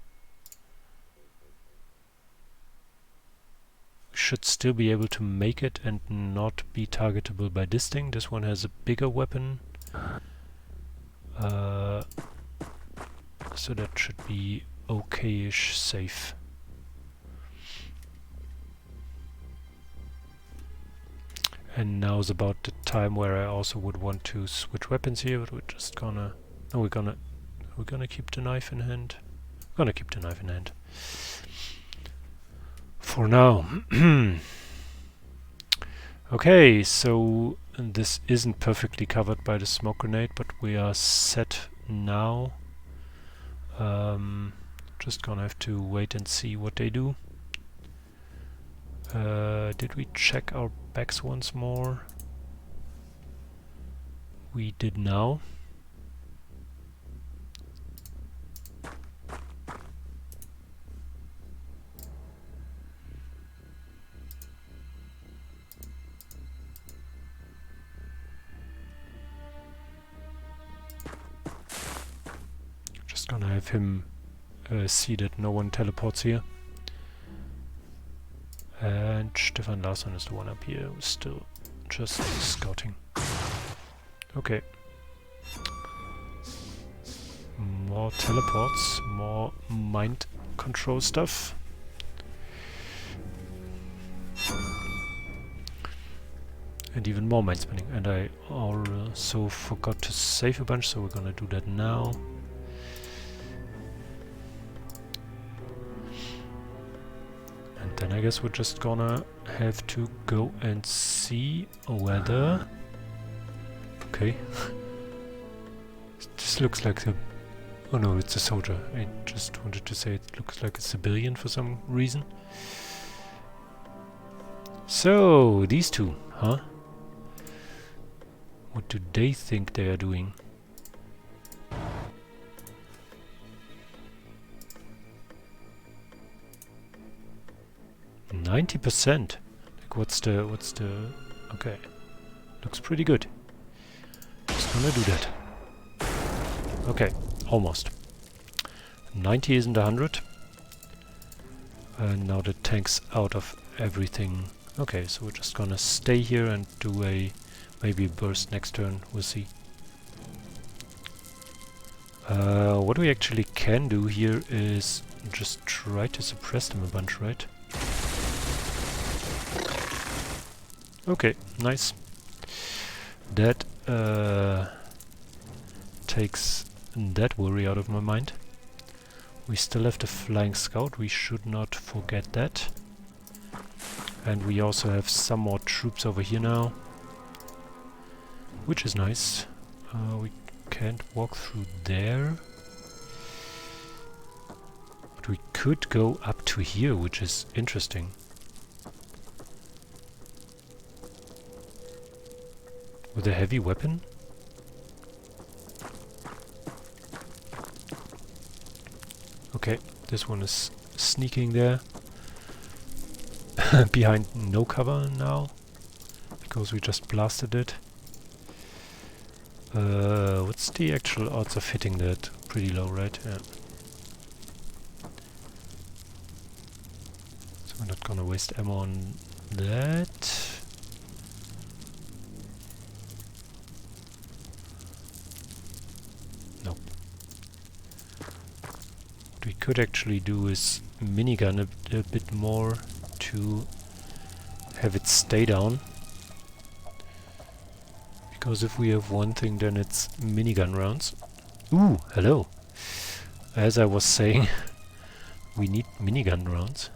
should still be able to make it and not be targetable by this thing. This one has a bigger weapon, so that should be okay-ish safe. And now's about the time where I also would want to switch weapons here, but we're just gonna... No, we're gonna keep the knife in hand. We're gonna keep the knife in hand. For now. Okay, so this isn't perfectly covered by the smoke grenade, but we are set now. Just gonna have to wait and see what they do. Did we check our backs once more? We did now. Just gonna have him see that no one teleports here. And Stefan Larsson is the one up here who's still just scouting. Okay. More teleports, more mind control stuff. And even more mind spinning. And I also forgot to save a bunch, so we're gonna do that now. And then I guess we're just gonna have to go and see whether... Okay. This looks like a... Oh no, it's a soldier. I just wanted to say it looks like a civilian for some reason. So, these two, huh? What do they think they are doing? %. Like what's the okay. Looks pretty good. Just gonna do that. Okay, almost. 90 isn't 100. And now the tank's out of everything. Okay, so we're just gonna stay here and do a maybe a burst next turn, we'll see. What we actually can do here is just try to suppress them a bunch, right? Okay, nice. That takes that worry out of my mind. We still have the flying scout, we should not forget that. And we also have some more troops over here now, which is nice. We can't walk through there. But we could go up to here, which is interesting. With a heavy weapon? Okay, this one is sneaking there. Behind no cover now, because we just blasted it. What's the actual odds of hitting that? Pretty low, right? Yeah. So we're not gonna waste ammo on that. Nope. What we could actually do is minigun a bit more to have it stay down. Because if we have one thing, then it's minigun rounds. Ooh, hello. As I was saying, we need minigun rounds.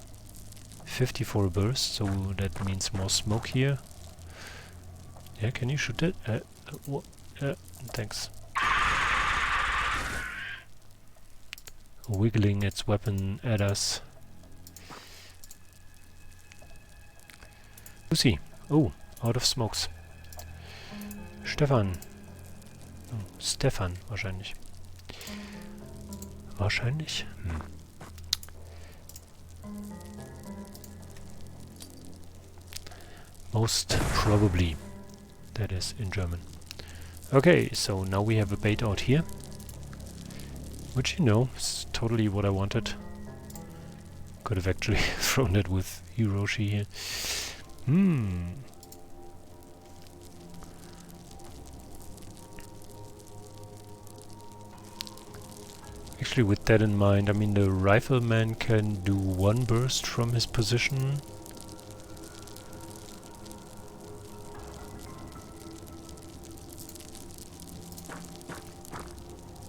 50 for a burst, so that means more smoke here. Yeah, can you shoot it? Thanks. Wiggling its weapon at us. Lucy. Oh, out of smokes. Stefan. Oh, Stefan, wahrscheinlich. Wahrscheinlich? Most probably. That is in German. Okay, so now we have a bait out here. Which, you know, is totally what I wanted. Could have actually thrown it with Hiroshi here. Actually, with that in mind, I mean, the rifleman can do one burst from his position.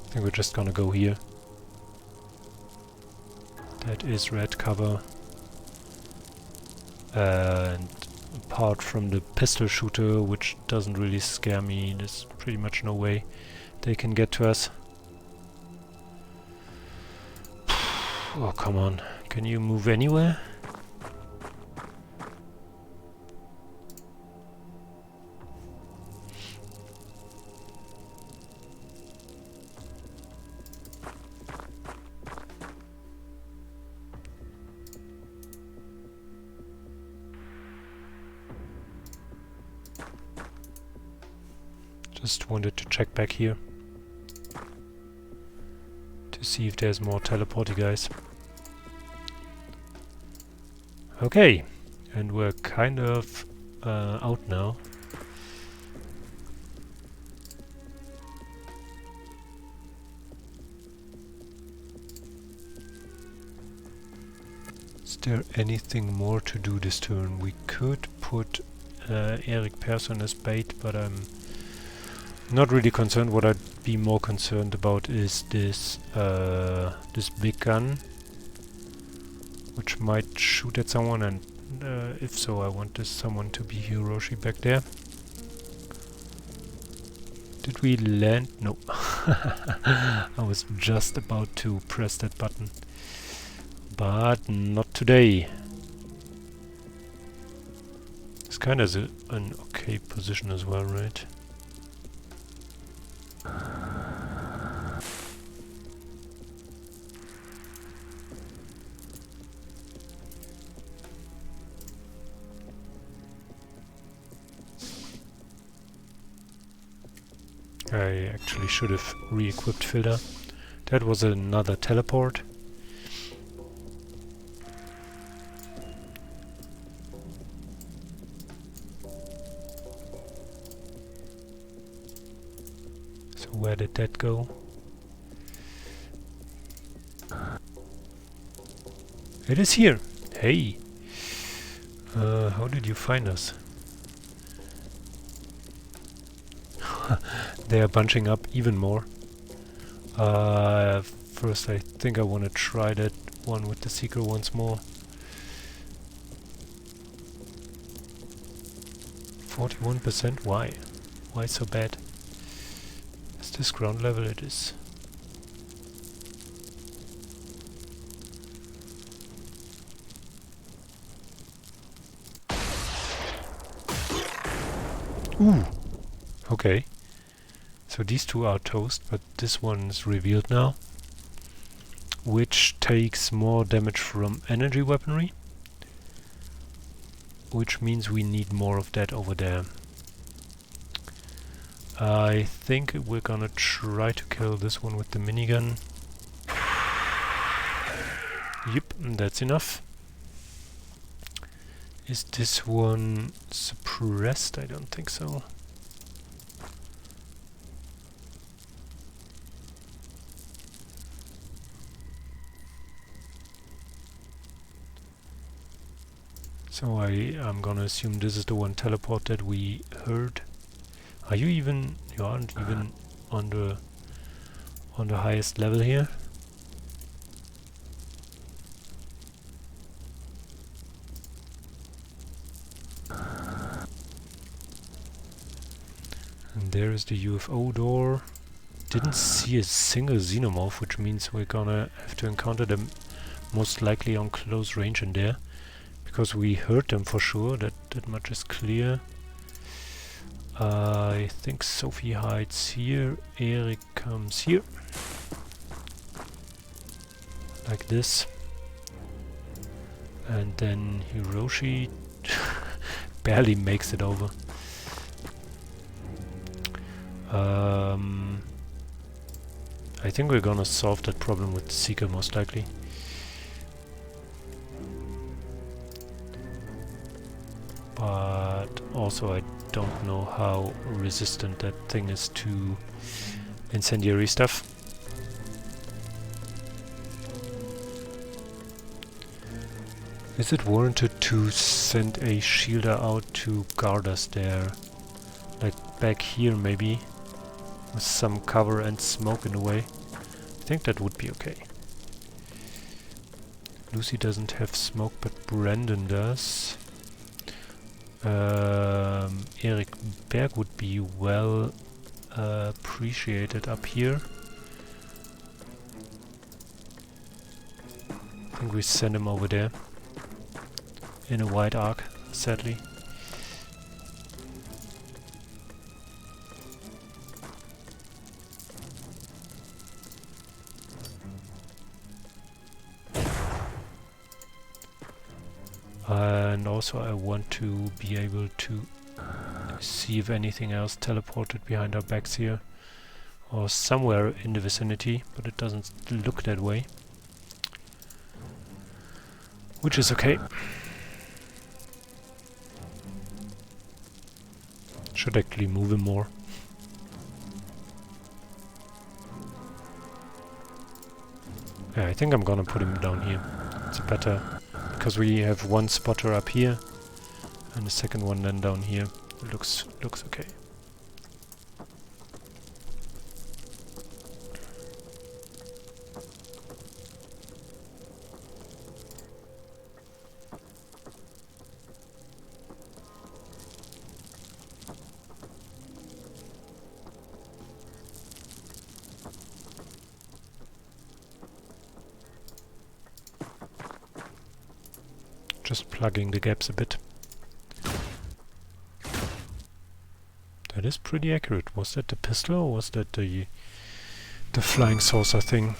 I think we're just gonna go here. That is red cover. And apart from the pistol shooter, which doesn't really scare me, there's pretty much no way they can get to us. Oh, come on. Can you move anywhere? Just wanted to check back here to to see if there's more teleporty guys. Okay, and we're kind of out now. Is there anything more to do this turn? We could put Eric Persson as bait, but I'm not really concerned. What I'd be more concerned about is this this big gun, which might shoot at someone, and if so, I want this someone to be Hiroshi back there. Did we land? No. I was just about to press that button. But not today. It's kind of an okay position as well, right? I actually should have re-equipped Filter. That was another teleport. So where did that go? It is here! Hey! How did you find us? They are bunching up even more. First I think I want to try that one with the Seeker once more. 41%? Why? Why so bad? Is this ground level? It is. Ooh! Okay. So these two are toast, but this one is revealed now, which takes more damage from energy weaponry, which means we need more of that over there. I think we're gonna try to kill this one with the minigun. Yep, that's enough. Is this one suppressed? I don't think so. So I'm gonna assume this is the one teleport that we heard. Are you even? You aren't even on the highest level here. And there is the UFO door. Didn't see a single xenomorph, which means we're gonna have to encounter them most likely on close range in there. Because we heard them for sure, that much is clear. I think Sophie hides here, Eric comes here. Like this. And then Hiroshi barely makes it over. I think we're gonna solve that problem with the Seeker most likely. But also I don't know how resistant that thing is to incendiary stuff. Is it warranted to send a shielder out to guard us there? Like back here maybe? With some cover and smoke in the way? I think that would be okay. Lucy doesn't have smoke, but Brandon does. Eric Berg would be well appreciated up here. I think we send him over there in a wide arc, sadly. And also I want to be able to see if anything else teleported behind our backs here. or somewhere in the vicinity, but it doesn't look that way. Which is okay. Should actually move him more. Yeah, I think I'm gonna put him down here. It's better, because we have one spotter up here and the second one then down here. It looks okay. Just plugging the gaps a bit. That is pretty accurate. Was that the pistol or was that the flying saucer thing?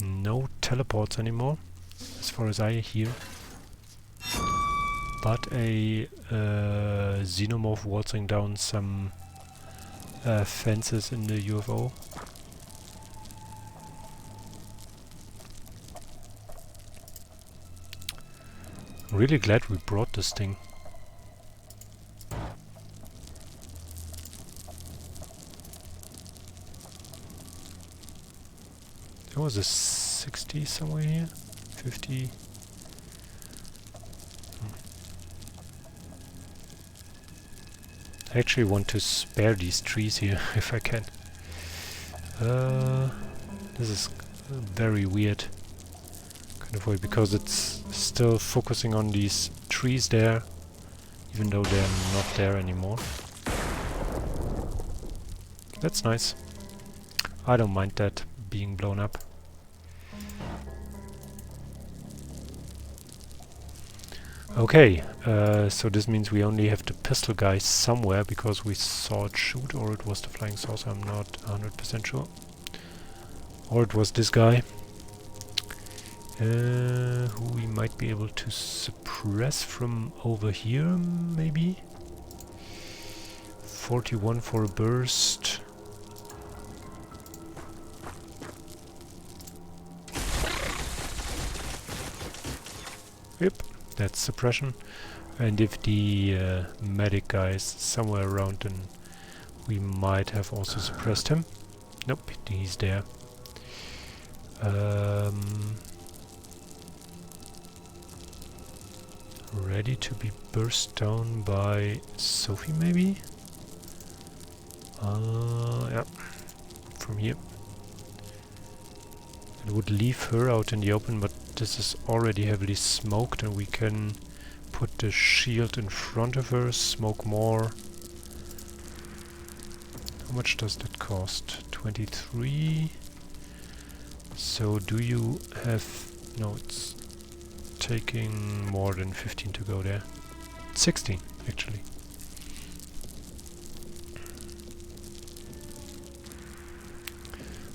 No teleports anymore, as far as I hear. But a xenomorph waltzing down some fences in the UFO. Really glad we brought this thing. There was a 60 somewhere here. 50. I actually want to spare these trees here if I can. This is very weird kind of way, because it's still focusing on these trees there, even though they're not there anymore. That's nice. I don't mind that being blown up. Okay, so this means we only have the pistol guy somewhere, because we saw it shoot, or it was the flying saucer, I'm not 100% sure. Or it was this guy. Who we might be able to suppress from over here, maybe? 41 for a burst. Yep, that's suppression. And if the medic guy is somewhere around, then we might have also suppressed him. Nope, he's there. Ready to be burst down by Sophie, maybe? Yeah, from here. It would leave her out in the open, but this is already heavily smoked, and we can put the shield in front of her, smoke more. How much does that cost? 23. So do you have... No, it's taking more than 15 to go there. 16, actually.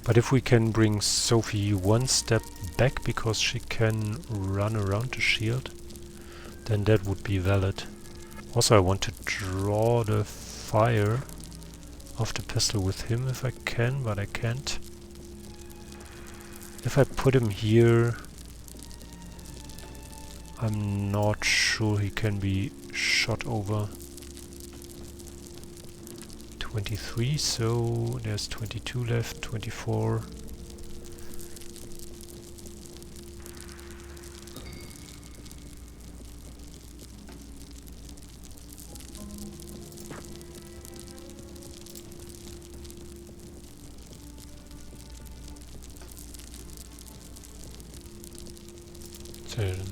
But if we can bring Sophie one step back, because she can run around the shield, then that would be valid. Also, I want to draw the fire of the pistol with him if I can, but I can't. If I put him here, I'm not sure he can be shot over. 23, so there's 22 left, 24.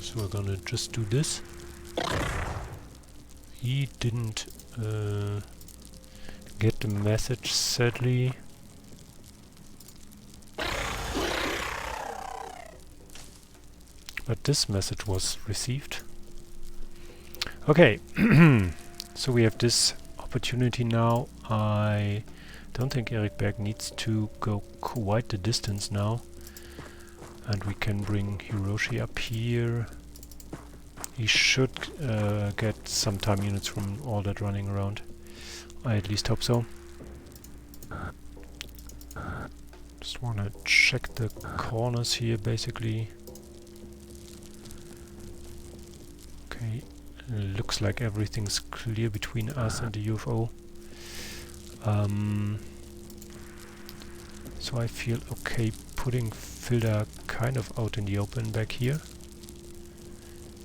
So we're gonna just do this. He didn't get the message, sadly. But this message was received. Okay, so we have this opportunity now. I don't think Eric Berg needs to go quite the distance now. And we can bring Hiroshi up here. He should get some time units from all that running around. I at least hope so. Just wanna check the corners here, basically. Okay, looks like everything's clear between us and the UFO. So I feel okay putting Filter kind of out in the open back here.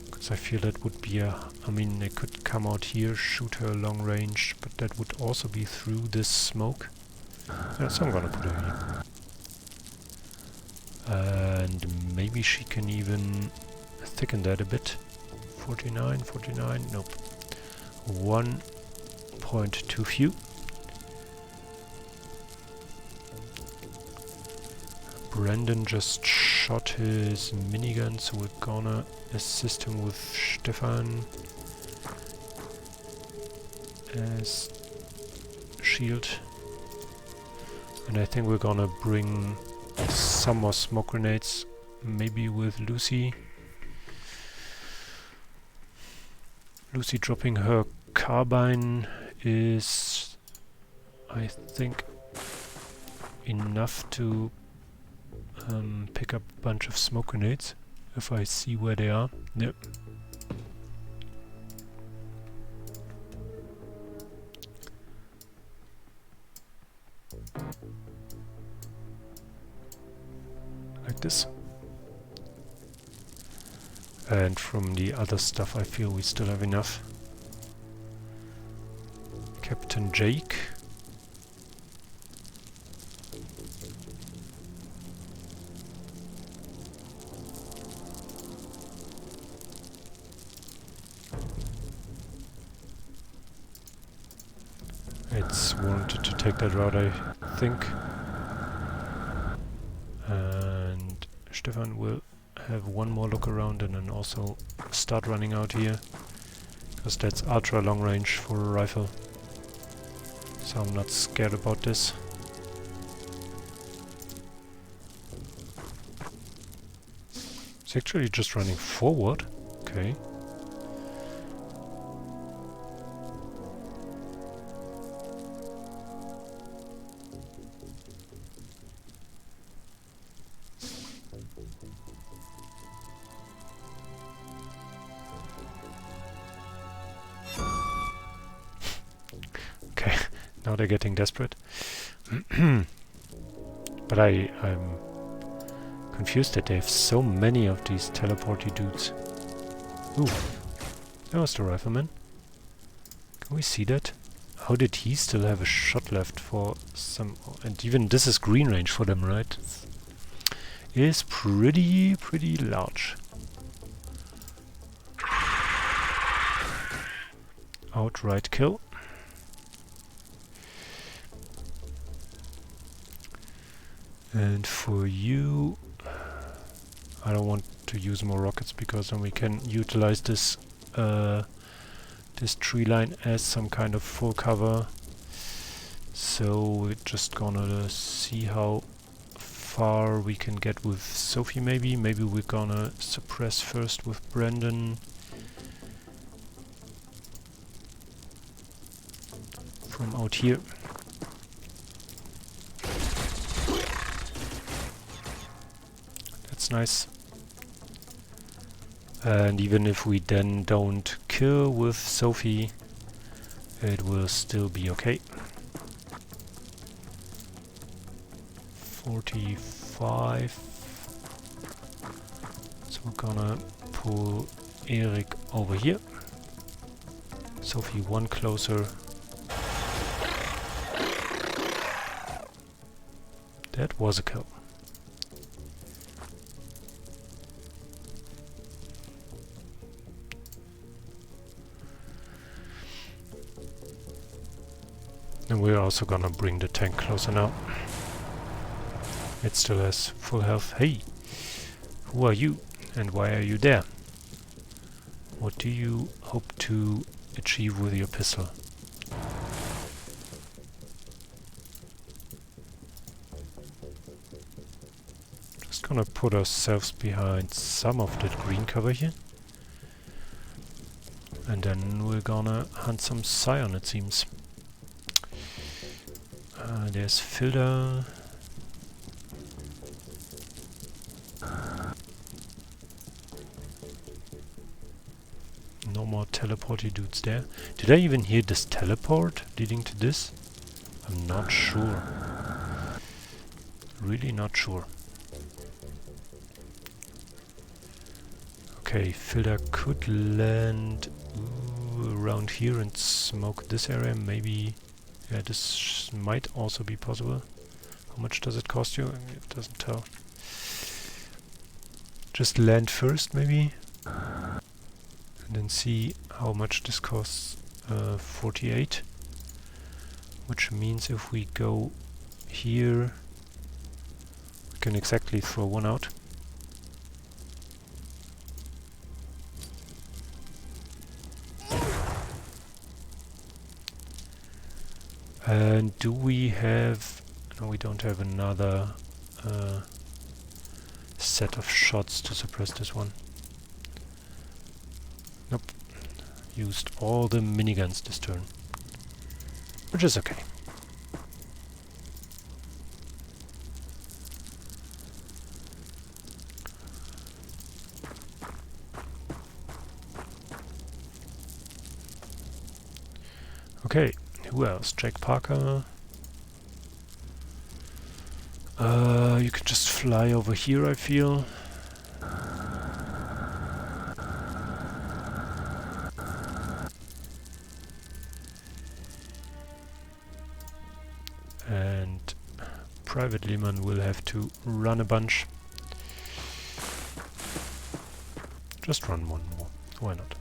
Because I feel that would be I mean, they could come out here, shoot her long range, but that would also be through this smoke. Yeah, so I'm gonna put her here. And maybe she can even thicken that a bit. 49, 49, nope. 1 point too few. Brandon just shot his minigun, so we're gonna assist him with Stefan as shield. And I think we're gonna bring some more smoke grenades, maybe with Lucy. Lucy dropping her carbine is, I think, enough to pick up a bunch of smoke grenades, if I see where they are. Yep. Like this. And from the other stuff I feel we still have enough. Captain Jake. It's warranted to take that route, I think. And Stefan will have one more look around and then also start running out here. Because that's ultra long range for a rifle. So I'm not scared about this. It's actually just running forward. Okay. Now they're getting desperate. But I'm confused that they have so many of these teleporty dudes. Ooh, that was the rifleman. Can we see that? How did he still have a shot left for some... And even this is green range for them, right? It is pretty large. Outright kill. And for you, I don't want to use more rockets because then we can utilize this this tree line as some kind of full cover. So we're just gonna see how far we can get with Sophie maybe. Maybe we're gonna suppress first with Brandon. From out here. Nice. And even if we then don't kill with Sophie, it will still be okay. 45. So we're gonna pull Eric over here. Sophie one closer. That was a kill. And we're also gonna bring the tank closer now. It still has full health. Hey! Who are you? And why are you there? What do you hope to achieve with your pistol? Just gonna put ourselves behind some of that green cover here. And then we're gonna hunt some Scion, it seems. There's Filter. teleporty dudes there. Did I even hear this teleport leading to this? I'm not sure. Really not sure. Okay, Filter could land around here and smoke this area. Maybe, yeah, this might also be possible. How much does it cost you? I mean, it doesn't tell. Just land first, maybe, and then see how much this costs. 48, which means if we go here, we can exactly throw one out. And do we have... No, we don't have another set of shots to suppress this one. Nope. Used all the miniguns this turn. Which is okay. Okay, who else? Jack Parker. You could just fly over here, I feel. And Private Lehman will have to run a bunch. Just run one more. Why not?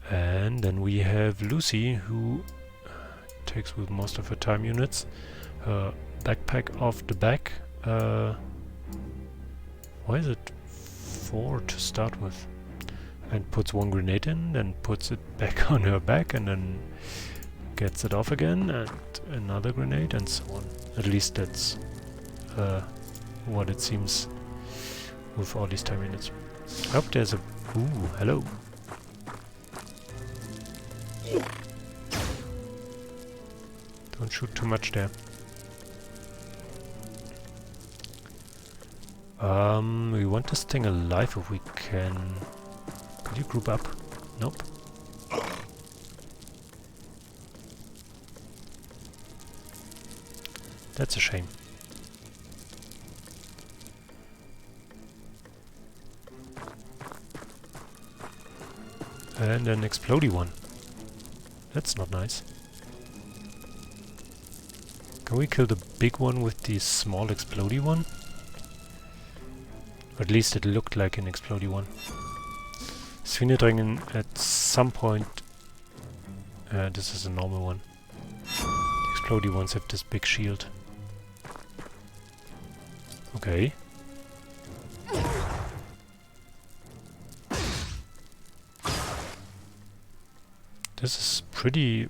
And then we have Lucy, who takes with most of her time units. Backpack off the back. Why is it 4 to start with? And puts one grenade in, then puts it back on her back, and then gets it off again, and another grenade, and so on. At least that's what it seems with all these time units. Oh, there's a... Ooh, hello. Don't shoot too much there. We want this thing alive if we can. Could you group up? Nope. That's a shame. And an explodey one. That's not nice. Can we kill the big one with the small explodey one? Or at least it looked like an explodey one. Svinedringen at some point... this is a normal one. The explodey ones have this big shield. Okay. This is pretty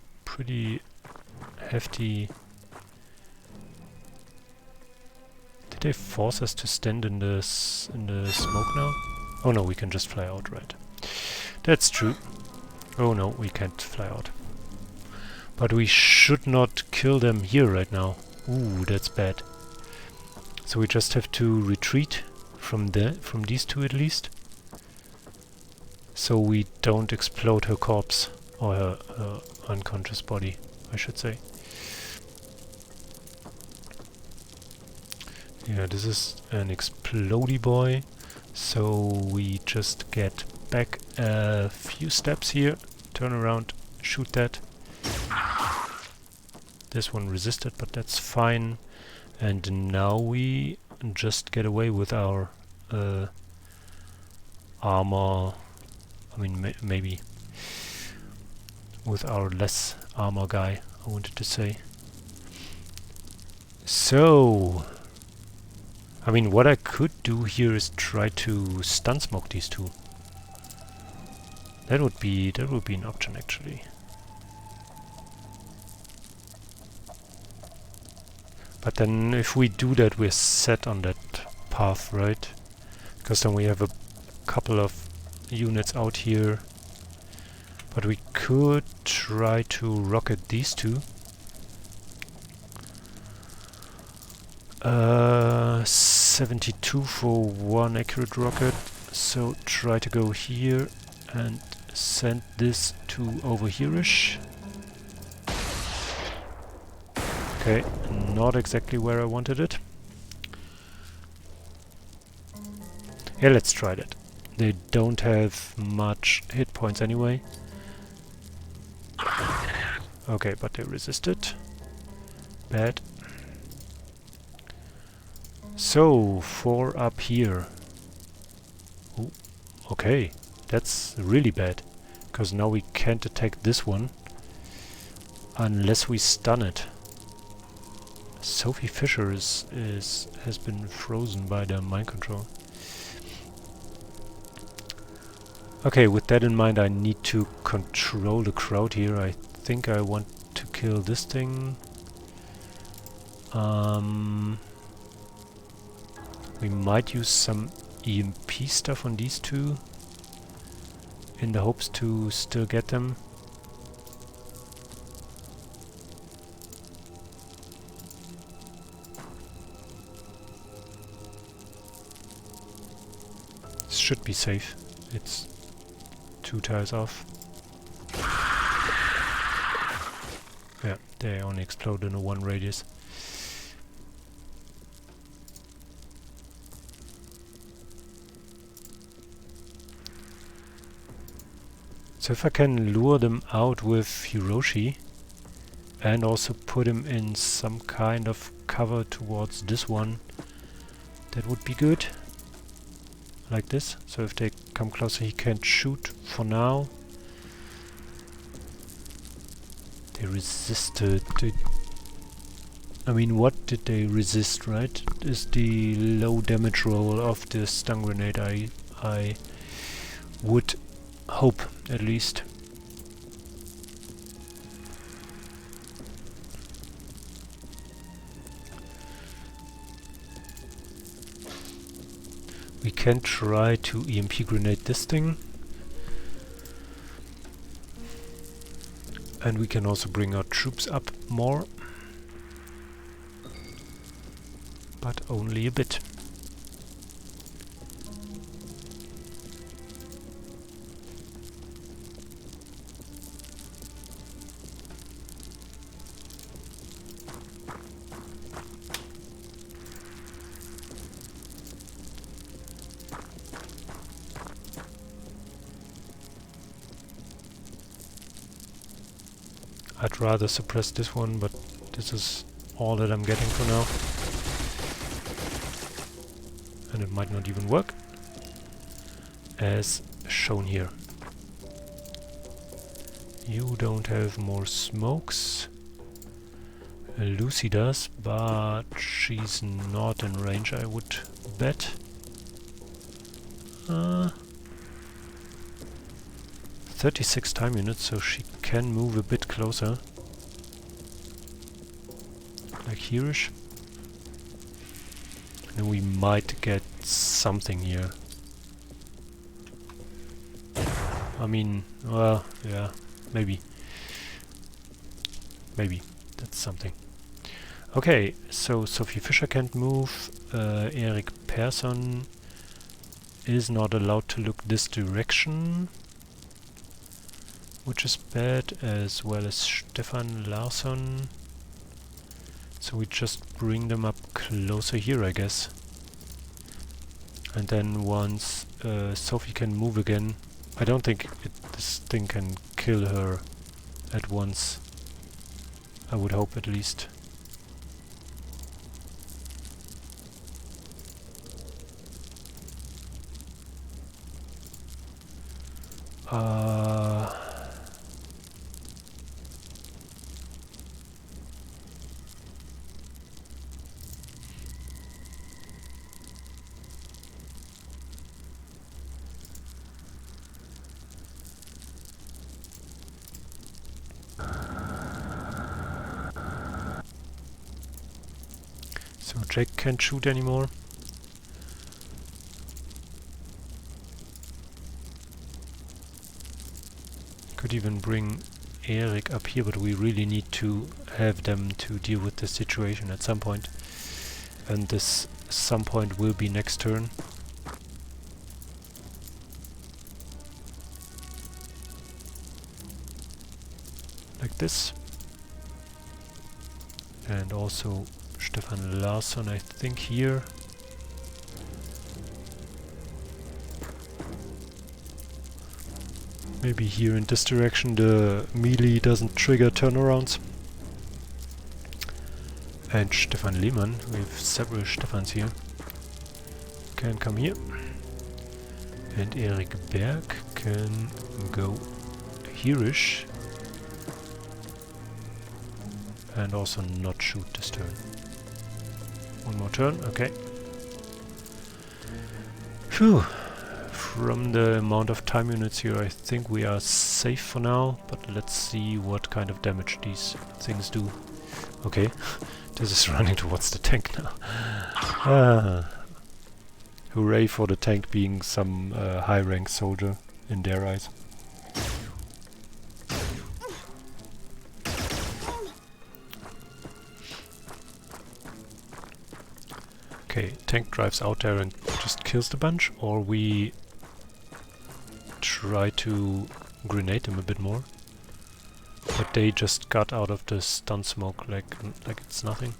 hefty. Did they force us to stand in the smoke now? Oh no, we can just fly out, right? That's true. Oh no, we can't fly out. But we should not kill them here right now. Ooh, that's bad. So we just have to retreat from these two at least. So we don't explode her corpse. Or her unconscious body, I should say. Yeah, this is an explodey boy. So we just get back a few steps here, turn around, shoot that. This one resisted, but that's fine. And now we just get away with our armor. I mean, maybe with our less armor guy, I wanted to say. So, I mean, what I could do here is try to stun smoke these two. That would be an option actually. But then if we do that, we're set on that path, right? Because then we have a couple of units out here. But we could try to rocket these two. 72 for one accurate rocket. So try to go here and send this to over here-ish. Okay, not exactly where I wanted it. Yeah, let's try that. They don't have much hit points anyway. Okay, but they resisted. Bad. So, 4 up here. Ooh, okay, that's really bad. Because now we can't attack this one unless we stun it. Sophie Fisher has been frozen by the mind control. Okay, with that in mind, I need to control the crowd here. I think I want to kill this thing. We might use some EMP stuff on these two in the hopes to still get them. This should be safe. It's 2 tiles off. Yeah, they only explode in a 1 radius. So if I can lure them out with Hiroshi and also put him in some kind of cover towards this one, that would be good. Like this. So if they come closer he can't shoot for now. They resisted. I mean, what did they resist, right? Is the low damage roll of the stun grenade, I would hope, at least. We can try to EMP grenade this thing. And we can also bring our troops up more. But only a bit. I'd rather suppress this one, but this is all that I'm getting for now. And it might not even work, as shown here. You don't have more smokes. Lucy does, but she's not in range, I would bet. 36 time units, so she can move a bit closer. Like here-ish. And we might get something here. I mean, well, yeah, maybe. Maybe, that's something. Okay, so Sophie Fisher can't move. Erik Persson is not allowed to look this direction, which is bad, as well as Stefan Larsson. So we just bring them up closer here, I guess. And then once Sophie can move again, I don't think this thing can kill her at once. I would hope, at least. So Jake can't shoot anymore. Could even bring Erik up here, but we really need to have them to deal with the situation at some point. And this some point will be next turn. like this. And also Stefan Larsson, I think, here. Maybe here in this direction the melee doesn't trigger turnarounds. And Stefan Lehmann, we have several Stefans here, can come here. And Erik Berg can go here-ish. And also not shoot this turn. One more turn, okay. Phew. From the amount of time units here, I think we are safe for now, but let's see what kind of damage these things do. Okay, this is running towards the tank now. Hooray for the tank being some high-rank soldier in their eyes. Okay, tank drives out there and just kills the bunch, or we try to grenade them a bit more. But they just got out of the stun smoke like it's nothing.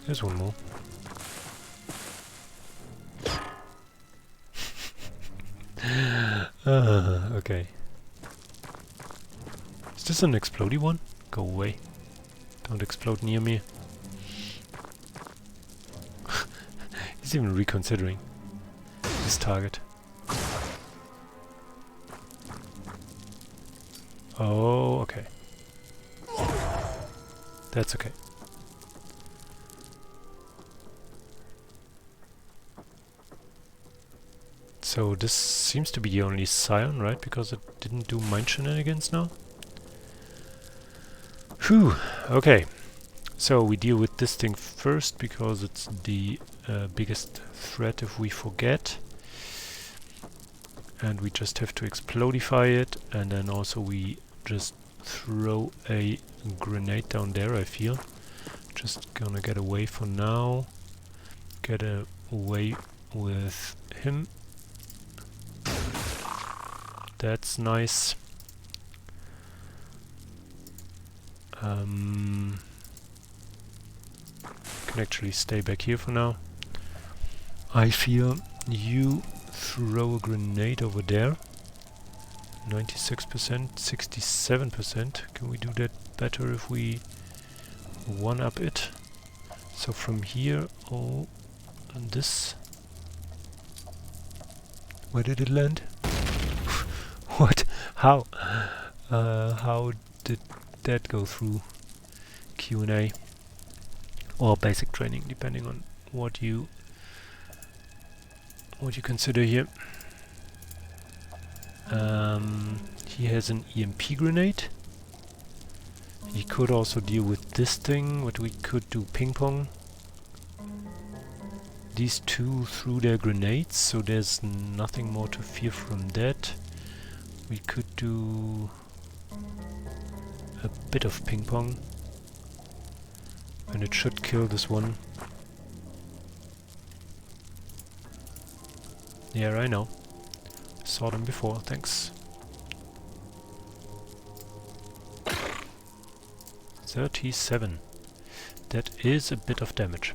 There's one more. Okay. Is this an explodey one? Go away. Don't explode near me. He's even reconsidering his target. Oh, okay. That's okay. So this seems to be the only Scion, right? Because it didn't do mind shenanigans now. Phew, okay. So we deal with this thing first because it's the biggest threat if we forget. And we just have to explodify it, and then also we just throw a grenade down there, I feel. Just gonna get away for now. Get away with him. That's nice. Can actually stay back here for now. I feel you throw a grenade over there. 96%, 67%. Can we do that better if we one-up it? So from here, oh, and this. Where did it land? What? How? How did that go through Q&A? Or basic training, depending on what you consider here. He has an EMP grenade. He could also deal with this thing, but we could do ping pong. These two threw their grenades, so there's nothing more to fear from that. We could do a bit of ping pong, and it should kill this one. Yeah, I know. Saw them before, thanks. 37. That is a bit of damage.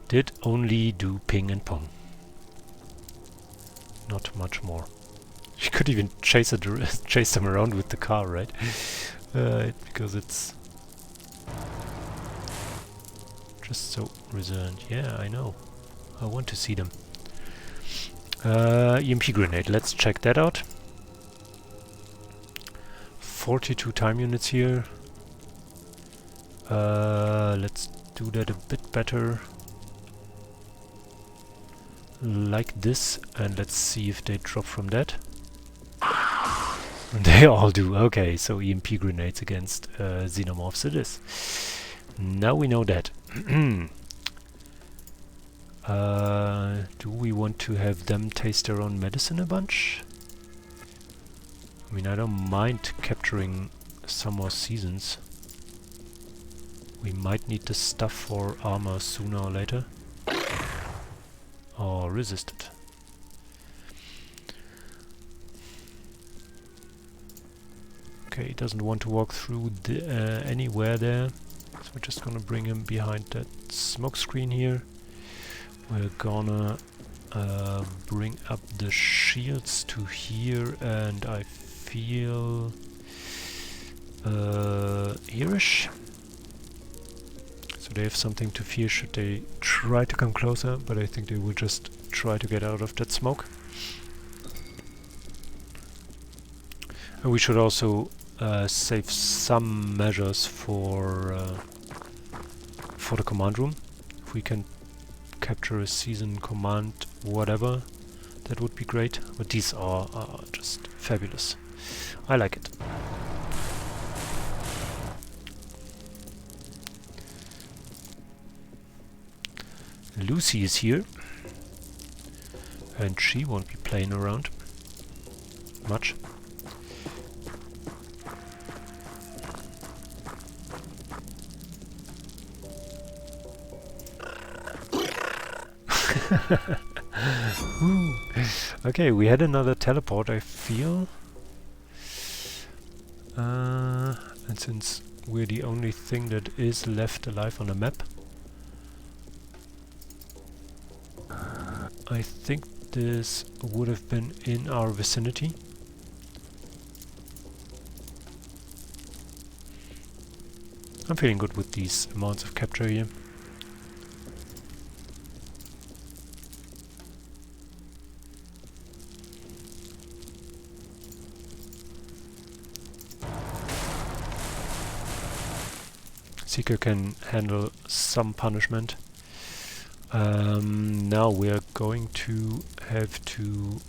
Did only do ping and pong. Not much more. You could even chase them around with the car, right? Because it's just so resilient. Yeah, I know. I want to see them. EMP grenade. Let's check that out. 42 time units here. Let's do that a bit better. Like this, and let's see if they drop from that. They all do. Okay, so EMP grenades against xenomorphs it is. Now we know that. Do we want to have them taste their own medicine a bunch? I mean, I don't mind capturing some more seasons. We might need this stuff for armor sooner or later. Or resist it. Okay, he doesn't want to walk through anywhere there. So we're just gonna bring him behind that smoke screen here. We're gonna bring up the shields to here, and I feel here-ish. So they have something to fear should they try to come closer, but I think they will just try to get out of that smoke. And we should also save some measures for the command room. If we can capture a season command, whatever, that would be great. But these are just fabulous. I like it. Lucy is here, and she won't be playing around much. Okay, we had another teleport, I feel. And since we're the only thing that is left alive on the map, I think this would have been in our vicinity. I'm feeling good with these amounts of capture here. Seeker can handle some punishment. Now we're going to have to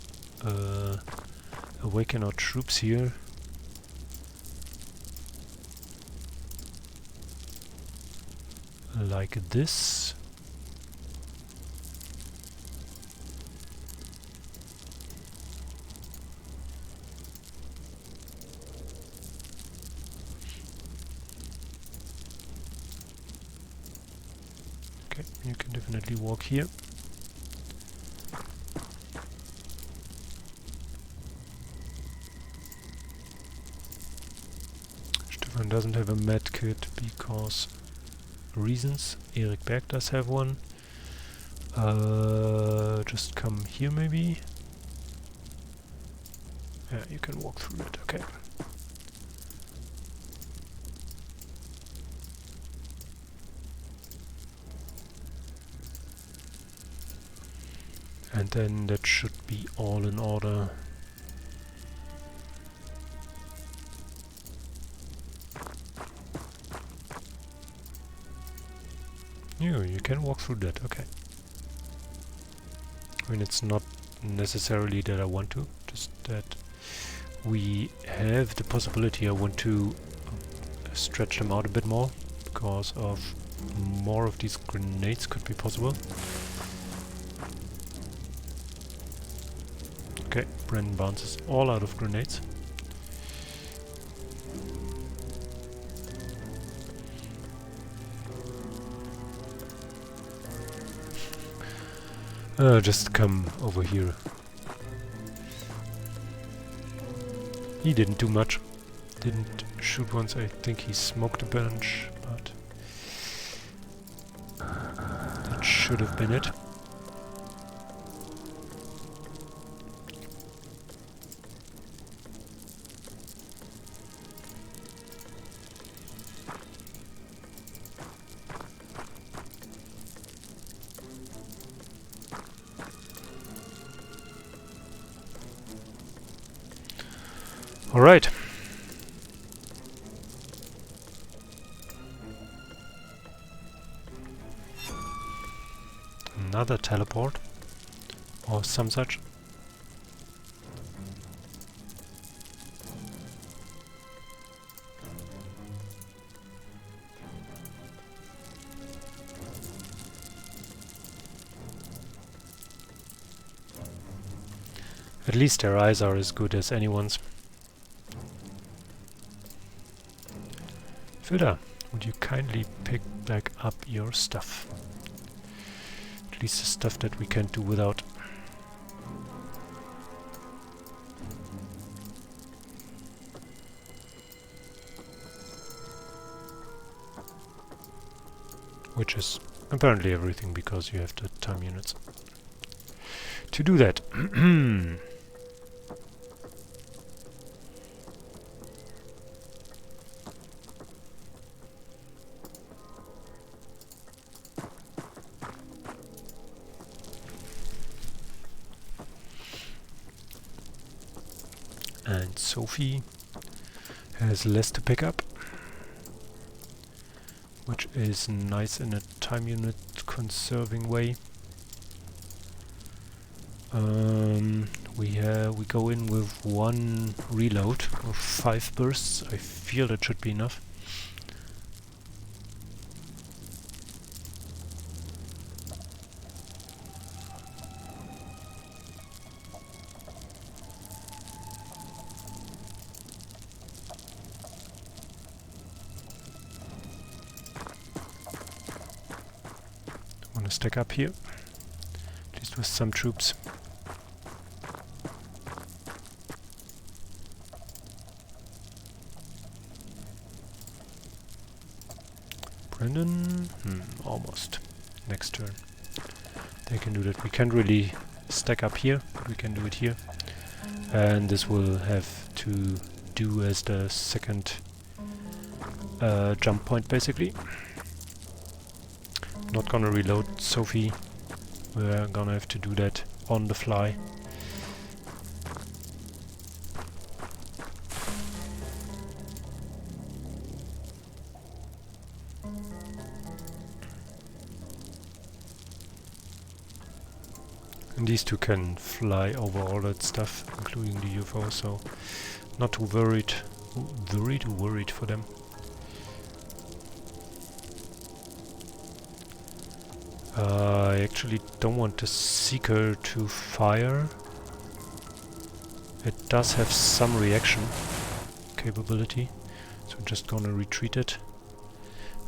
awaken our troops here. Like this. Okay, you can definitely walk here. Stefan doesn't have a med kit because reasons. Erik Berg does have one. Just come here maybe. Yeah, you can walk through it, okay. And then that should be all in order. You can walk through that, okay. I mean, it's not necessarily that I want to, just that we have the possibility. I want to stretch them out a bit more, because of more of these grenades could be possible. Okay, Brandon bounces all out of grenades. Just come over here. He didn't do much. Didn't shoot once. I think he smoked a bunch, but that should have been it. All right. Another teleport or some such. At least their eyes are as good as anyone's. Filter, Would you kindly pick back up your stuff? At least the stuff that we can't do without. Which is apparently everything, because you have the time units to do that. And Sophie has less to pick up, which is nice in a time unit conserving way. We go in with 1 reload of 5 bursts. I feel that should be enough. Want to stack up here, at least with some troops. Brendan? Almost. Next turn. They can do that. We can't really stack up here, but we can do it here. And this will have to do as the second jump point, basically. Not gonna reload Sophie. We're gonna have to do that on the fly. And these two can fly over all that stuff, including the UFO, so not too worried. Very too worried for them. I actually don't want the Seeker to fire. It does have some reaction capability, so I'm just gonna retreat it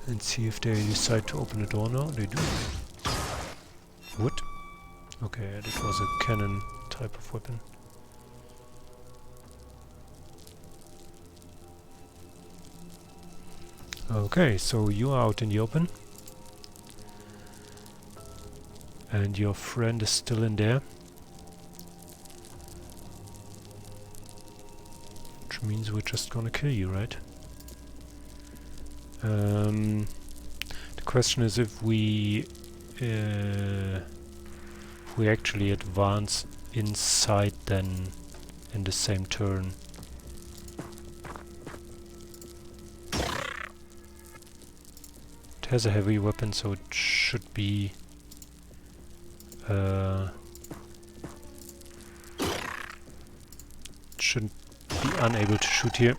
and see if they decide to open the door now. They do. Wood? Okay, it was a cannon type of weapon. Okay, so you are out in the open. And your friend is still in there. Which means we're just gonna kill you, right? The question is if we actually advance inside then in the same turn. It has a heavy weapon, so it should be shouldn't be unable to shoot here.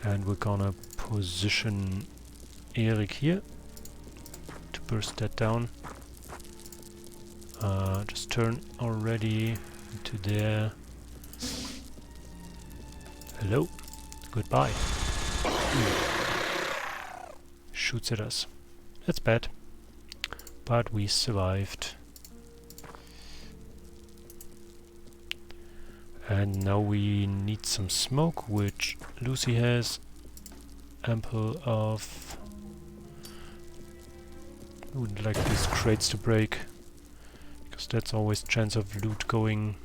And we're gonna position Eric here to burst that down. Just turn already into there. Hello. Goodbye. Shoots at us. That's bad. But we survived. And now we need some smoke, which Lucy has ample of. Would like these crates to break, because that's always chance of loot going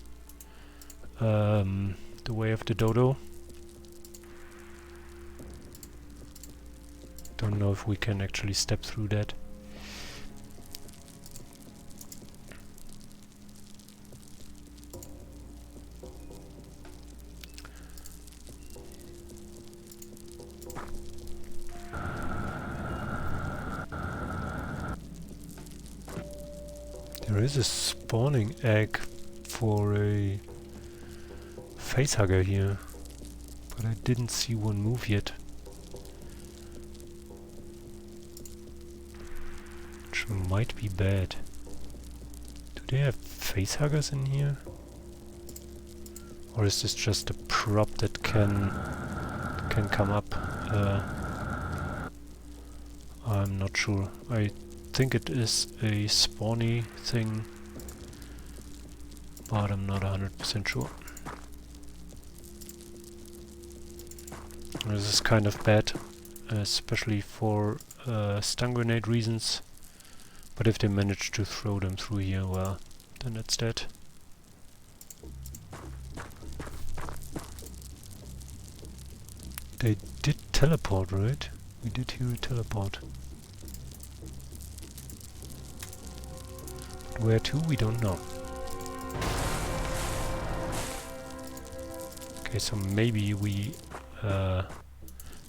the way of the dodo. Don't know if we can actually step through that. There is a spawning egg for a facehugger here, but I didn't see one move yet. Which might be bad. Do they have facehuggers in here? Or is this just a prop that can can come up. I'm not sure. I think it is a spawny thing, but I'm not 100% sure. This is kind of bad, especially for stun grenade reasons. But if they manage to throw them through here, well, then it's dead. They did teleport, right? We did hear a teleport. Where to? We don't know. Okay, so maybe we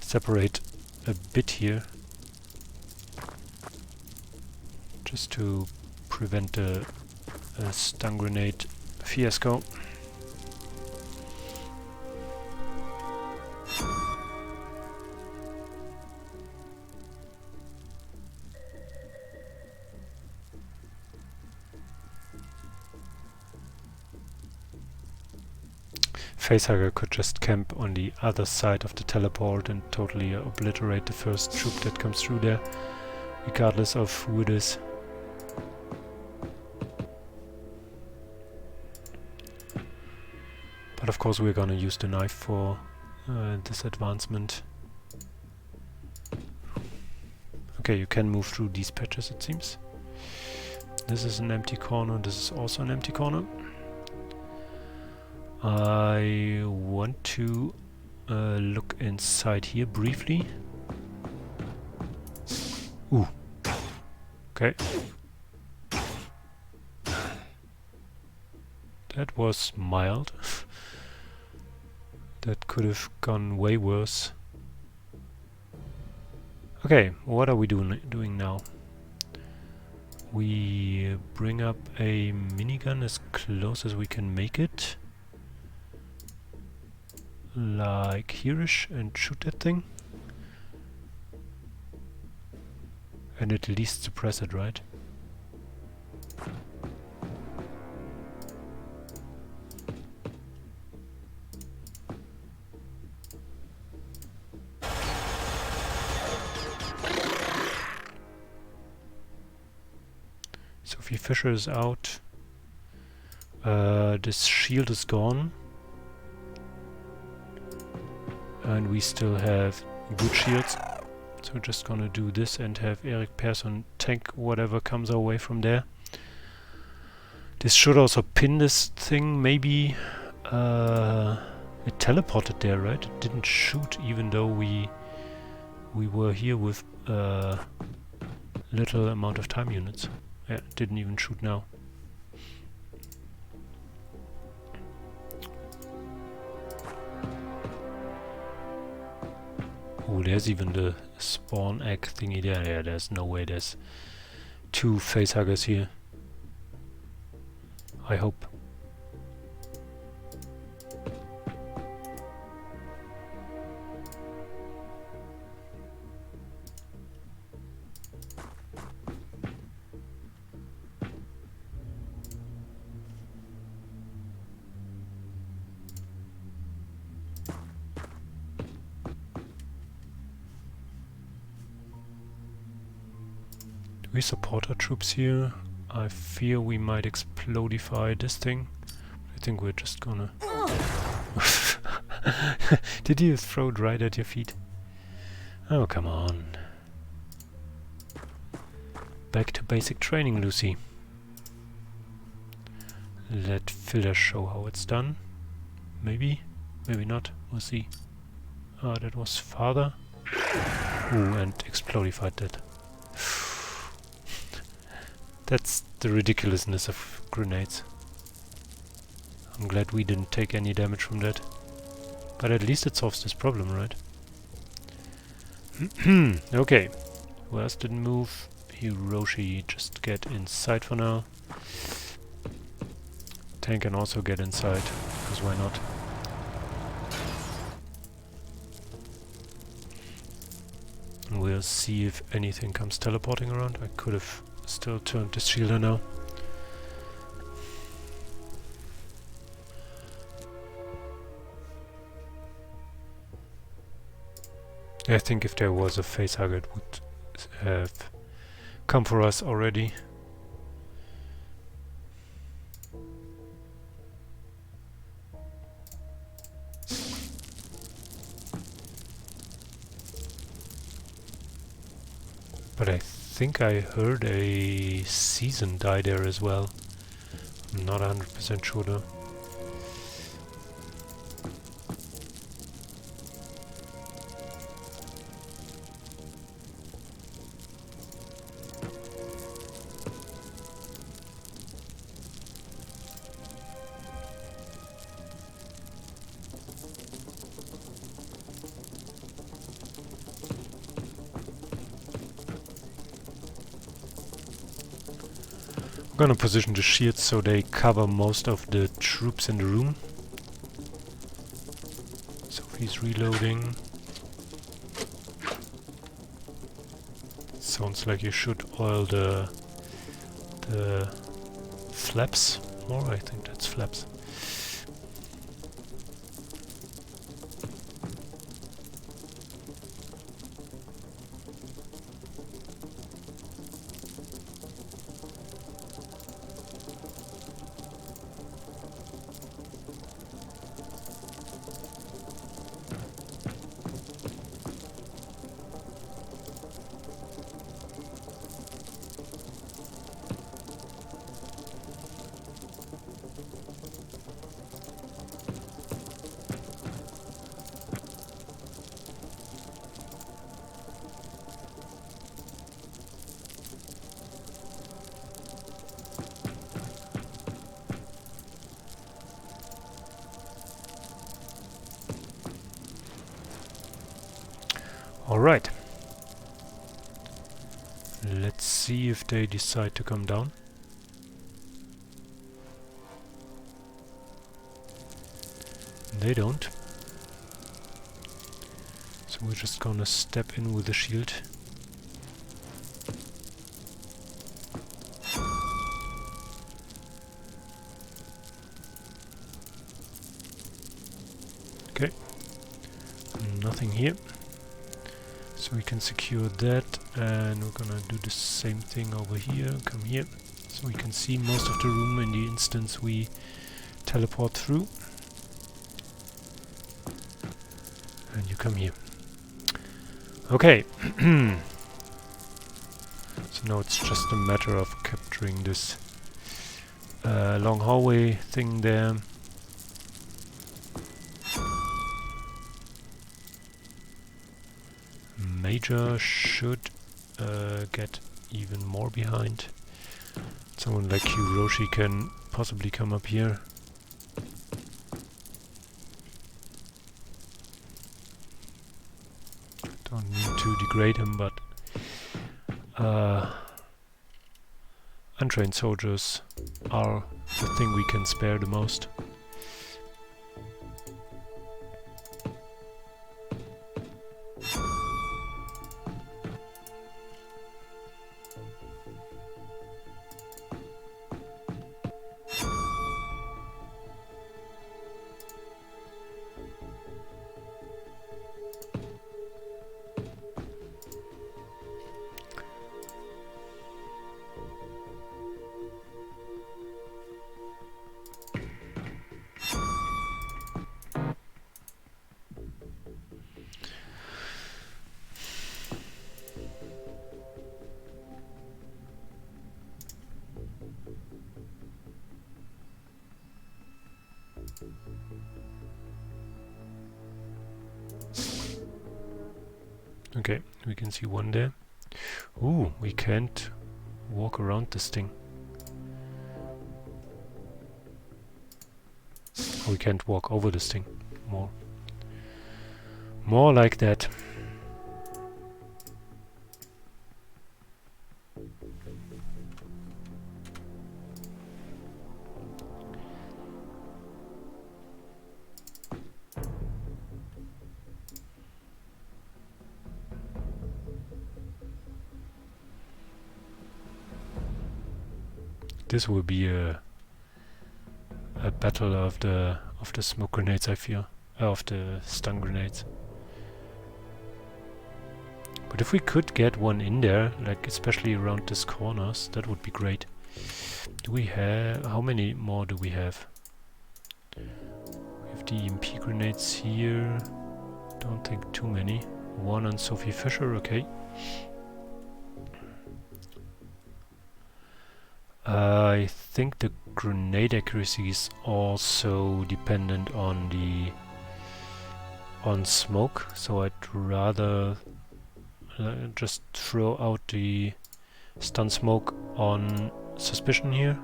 separate a bit here, just to prevent a stun grenade fiasco. Facehugger could just camp on the other side of the teleport and totally obliterate the first troop that comes through there, regardless of who it is. But of course we're gonna use the knife for this advancement. Okay, you can move through these patches, it seems. This is an empty corner, this is also an empty corner. I want to look inside here briefly. Ooh. Okay. That was mild. That could have gone way worse. Okay, what are we doing now? We bring up a minigun as close as we can make it. Like here-ish, and shoot that thing. And at least suppress it, right? Sophie Fisher is out. This shield is gone. And we still have good shields. So we're just gonna do this and have Eric Persson tank whatever comes our way from there. This should also pin this thing, maybe. It teleported there, right? It didn't shoot even though we were here with little amount of time units. Yeah, it didn't even shoot now. Oh, there's even the spawn egg thingy there. Yeah, there's no way there's two facehuggers here. I hope. We support our troops here. I fear we might explodify this thing. I think we're just gonna... Did you throw it right at your feet? Oh, come on. Back to basic training, Lucy. Let filler show how it's done. Maybe? Maybe not. We'll see. Ah, that was father. Ooh, and explodified that. That's the ridiculousness of grenades. I'm glad we didn't take any damage from that. But at least it solves this problem, right? Okay. Who else didn't move? Hiroshi, just get inside for now. Tank can also get inside, because why not? We'll see if anything comes teleporting around. I could have still turned this shielder now. I think if there was a facehugger, it would have come for us already. But I think I heard a season die there as well. I'm not 100% sure though. I'm gonna position the shields so they cover most of the troops in the room. Sophie's reloading. Sounds like you should oil the flaps more. I think that's flaps. Alright. Let's see if they decide to come down. They don't. So we're just gonna step in with the shield. Okay. Nothing here. So we can secure that, and we're gonna do the same thing over here. Come here, so we can see most of the room in the instance we teleport through. And you come here. Okay. So now it's just a matter of capturing this long hallway thing there. Major should get even more behind. Someone like Hiroshi can possibly come up here. Don't mean to degrade him, but untrained soldiers are the thing we can spare the most. Okay, we can see one there. Ooh, we can't walk around this thing. We can't walk over this thing. More like that. This will be a battle of the smoke grenades, I fear. Of the stun grenades. But if we could get one in there, like especially around these corners, that would be great. Do we have... how many more do we have? We have the EMP grenades here. Don't think too many. One on Sophie Fisher, okay. I think the grenade accuracy is also dependent on the smoke, so I'd rather just throw out the stun smoke on suspicion here.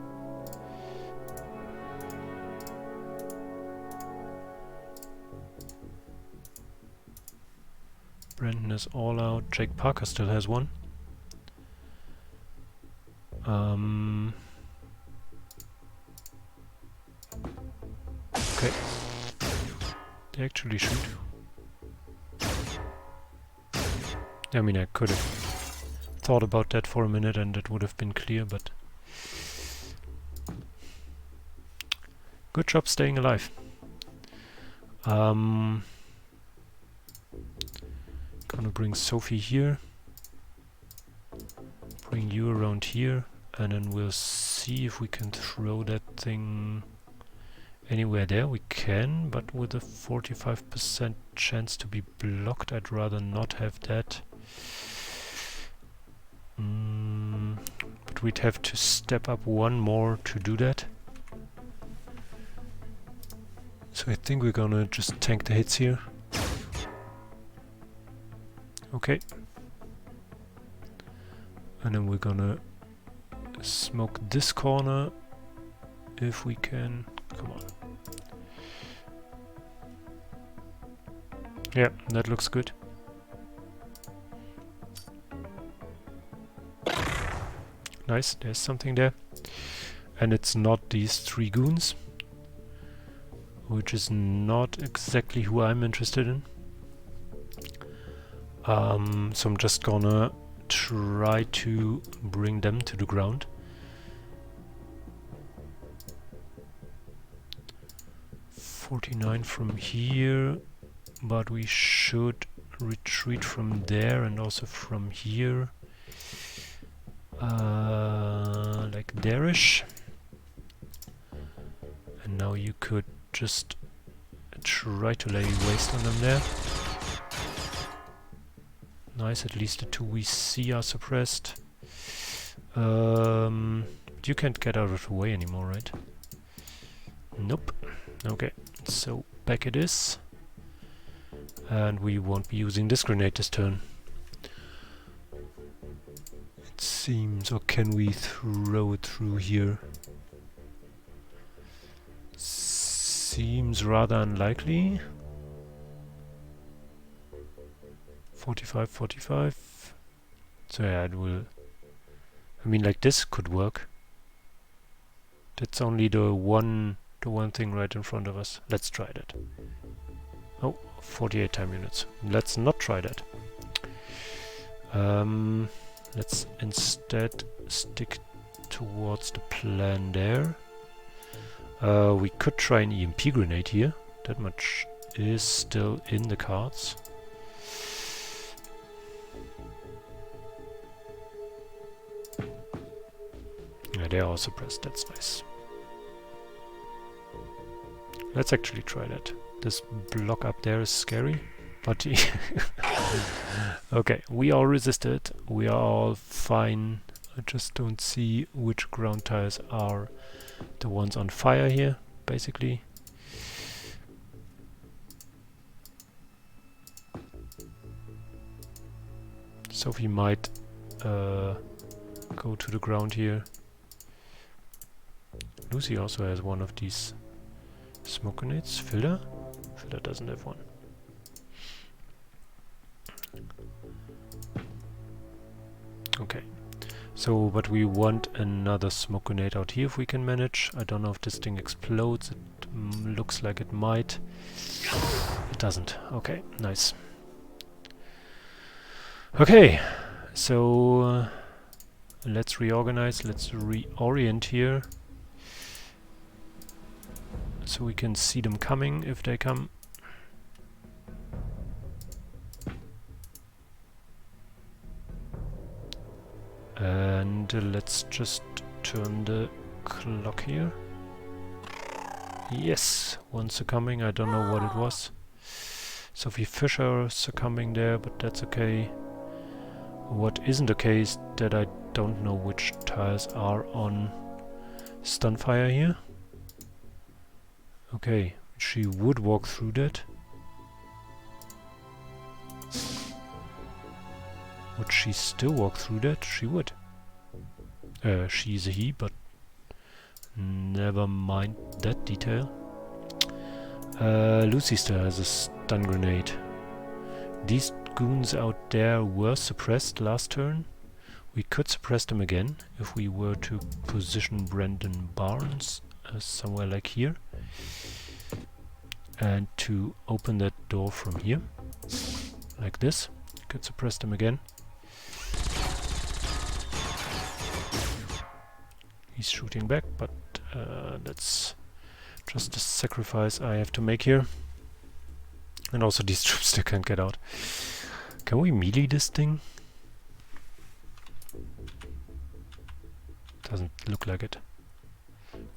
Brandon is all out. Jake Parker still has one. Okay. They actually shoot. I mean, I could have thought about that for a minute and it would have been clear, but... good job staying alive. Gonna bring Sophie here. Bring you around here. And then we'll see if we can throw that thing anywhere there. We can, but with a 45% chance to be blocked, I'd rather not have that. But we'd have to step up one more to do that. So I think we're gonna just tank the hits here. Okay. And then we're gonna smoke this corner if we can. Come on. Yeah, that looks good. Nice, there's something there. And it's not these three goons, which is not exactly who I'm interested in. So I'm just gonna try to bring them to the ground. .49 from here, but we should retreat from there and also from here, like there-ish. And now you could just try to lay waste on them there. Nice, at least the two we see are suppressed. You can't get out of the way anymore, right? Nope. Okay, so back it is. And we won't be using this grenade this turn. It seems, or can we throw it through here? Seems rather unlikely. 45, 45. So yeah, it will... I mean, like this could work. That's only the one thing right in front of us. Let's try that. Oh, 48 time units. Let's not try that. Let's instead stick towards the plan there. We could try an EMP grenade here. That much is still in the cards. Yeah, they are all suppressed. That's nice. Let's actually try that. This block up there is scary, but okay, we all resisted. We are all fine. I just don't see which ground tires are the ones on fire here, basically. Sophie might go to the ground here. Lucy also has one of these smoke grenades. Filler? Filler doesn't have one. Okay. So, but we want another smoke grenade out here if we can manage. I don't know if this thing explodes. It looks like it might. It doesn't. Okay, nice. Okay, so let's reorganize. Let's reorient here. So we can see them coming if they come. And let's just turn the clock here. Yes, one succumbing. I don't know what it was. Sophie Fisher succumbing there, but that's okay. What isn't okay is that I don't know which tiles are on Stunfire here. Okay, she would walk through that. Would she still walk through that? She would. She's a he, but never mind that detail. Lucy still has a stun grenade. These goons out there were suppressed last turn. We could suppress them again if we were to position Brandon Barnes somewhere like here. And to open that door from here. Like this. Could suppress them again. He's shooting back, but that's just a sacrifice I have to make here. And also these troops still can't get out. Can we melee this thing? Doesn't look like it.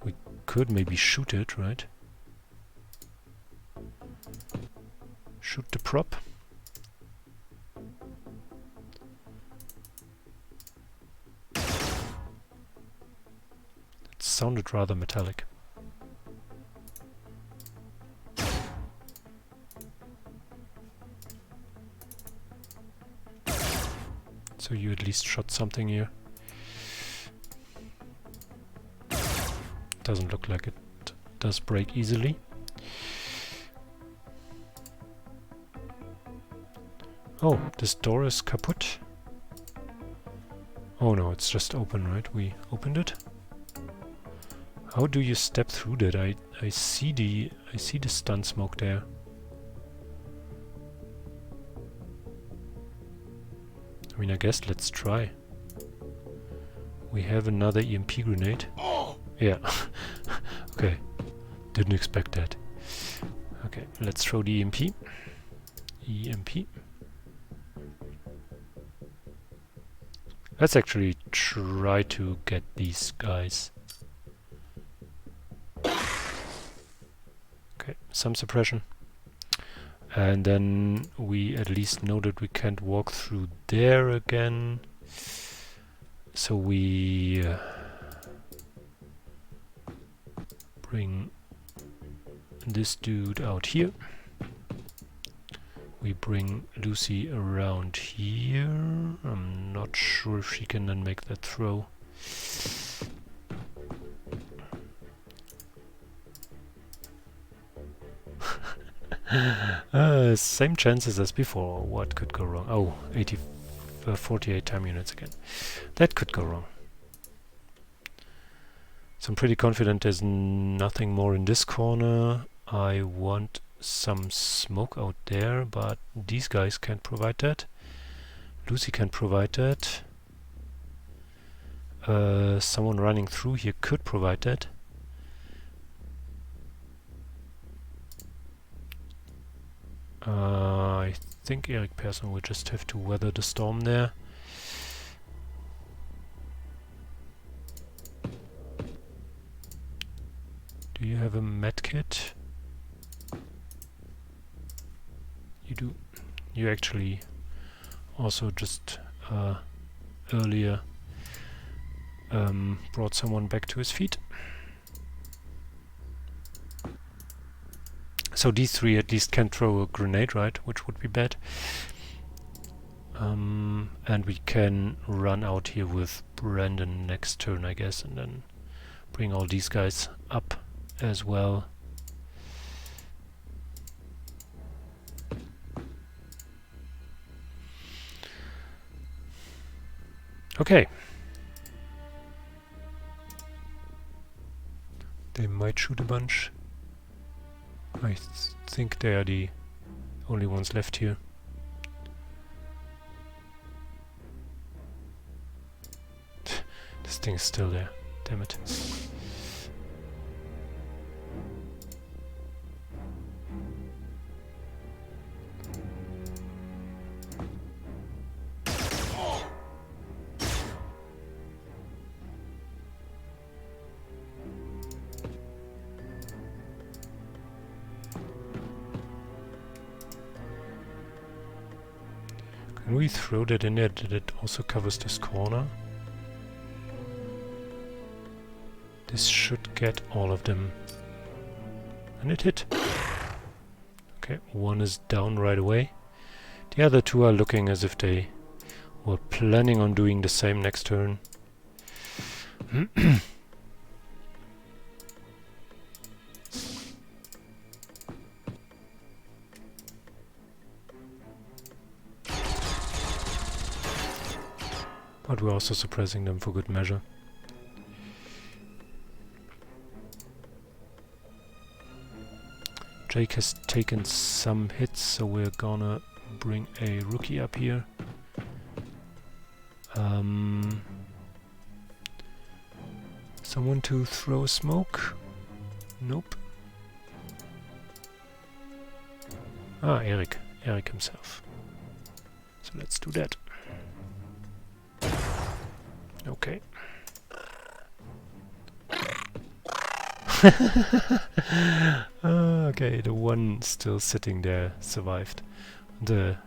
We could maybe shoot it, right? Shoot the prop. It sounded rather metallic. So you at least shot something here. Doesn't look like it does break easily. Oh, this door is kaput. Oh no, it's just open, right? We opened it. How do you step through that? I see the stun smoke there. I mean, I guess let's try. We have another EMP grenade. Yeah. Okay. Didn't expect that. Okay, let's throw the EMP. EMP. Let's actually try to get these guys. Okay, some suppression. And then we at least know that we can't walk through there again. So we bring this dude out here. We bring Lucy around here. I'm not sure if she can then make that throw. Same chances as before. What could go wrong? Oh, 48 time units again. That could go wrong. So I'm pretty confident there's nothing more in this corner. I want some smoke out there, but these guys can't provide that. Lucy can provide that. Someone running through here could provide that. I think Eric Persson will just have to weather the storm there. Do you have a medkit? You do. You actually also just earlier brought someone back to his feet. So these three at least can throw a grenade, right? Which would be bad. And we can run out here with Brandon next turn, I guess, and then bring all these guys up as well. Okay. They might shoot a bunch. I think they are the only ones left here. This thing is still there. Damn it. When we throw that in there, that it also covers this corner. This should get all of them. And it hit. Okay, one is down right away. The other two are looking as if they were planning on doing the same next turn. But we're also suppressing them for good measure. Jake has taken some hits, so we're gonna bring a rookie up here. Someone to throw smoke? Nope. Ah, Eric. Eric himself. So let's do that. Okay. Okay, the one still sitting there survived. The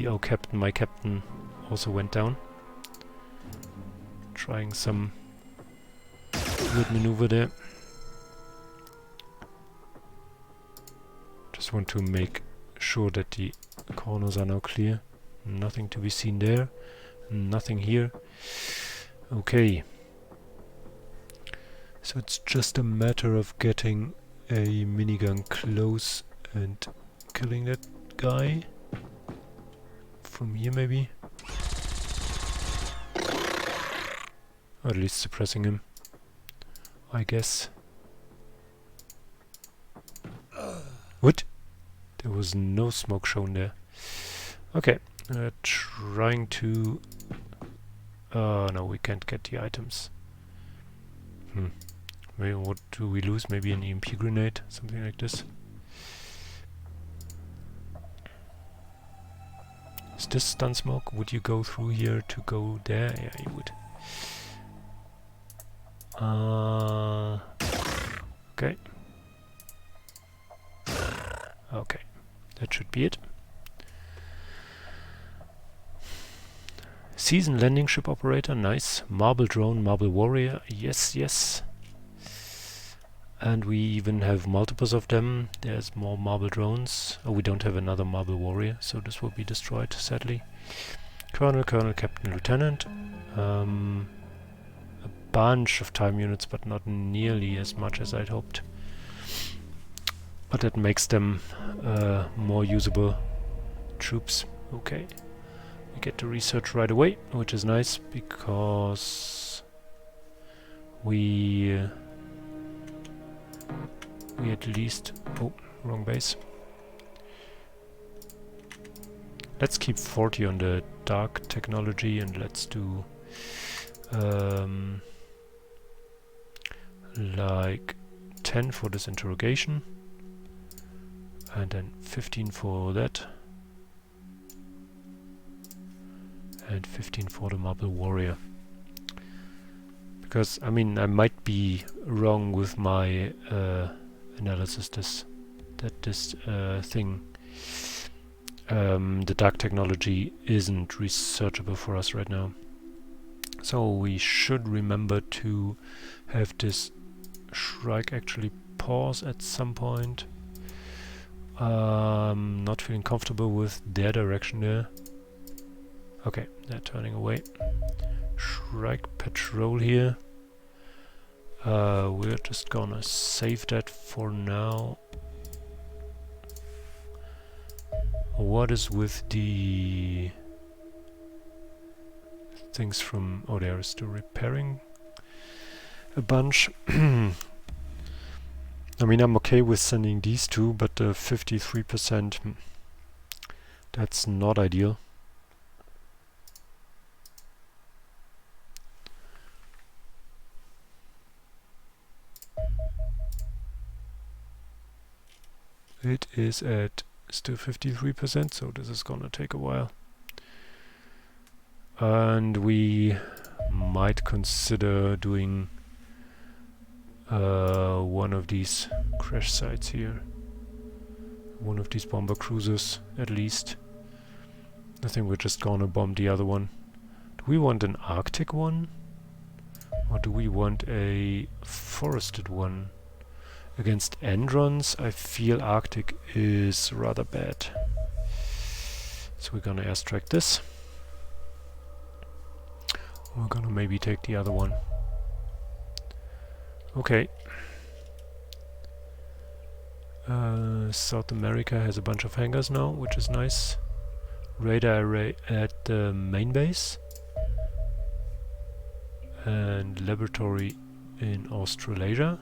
oh captain, my captain, also went down. Trying some good maneuver there. Just want to make sure that the corners are now clear. Nothing to be seen there. Nothing here. Okay. So it's just a matter of getting a minigun close and killing that guy. From here maybe. Or at least suppressing him, I guess. What? There was no smoke shown there. Okay, trying to... no, we can't get the items. Maybe what do we lose? Maybe an EMP grenade? Something like this. Is this stun smoke? Would you go through here to go there? Yeah, you would. Okay. Okay. That should be it. Seasoned landing ship operator, nice. Marble drone, marble warrior, yes, yes. And we even have multiples of them. There's more marble drones. Oh, we don't have another marble warrior, so this will be destroyed, sadly. Colonel, colonel, captain, lieutenant. A bunch of time units, but not nearly as much as I'd hoped. But that makes them more usable troops. Okay. We get to research right away, which is nice, because we at least... Oh, wrong base. Let's keep 40 on the dark technology, and let's do like 10 for this interrogation, and then 15 for that, and 15 for the marble warrior. Because, I mean, I might be wrong with my analysis that this thing, the dark technology, isn't researchable for us right now. So we should remember to have this Shrike actually pause at some point. Not feeling comfortable with their direction there. Okay, they're turning away. Shrike patrol here. We're just gonna save that for now. What is with the things from... Oh, they're still repairing a bunch. I mean, I'm okay with sending these two, but 53%, that's not ideal. It is at still 53%, so this is gonna take a while. And we might consider doing one of these crash sites here. One of these bomber cruisers, at least. I think we're just gonna bomb the other one. Do we want an Arctic one? Or do we want a forested one? Against Androns, I feel Arctic is rather bad. So we're gonna airstrike this. We're gonna maybe take the other one. Okay. South America has a bunch of hangars now, which is nice. Radar array at the main base. And laboratory in Australasia.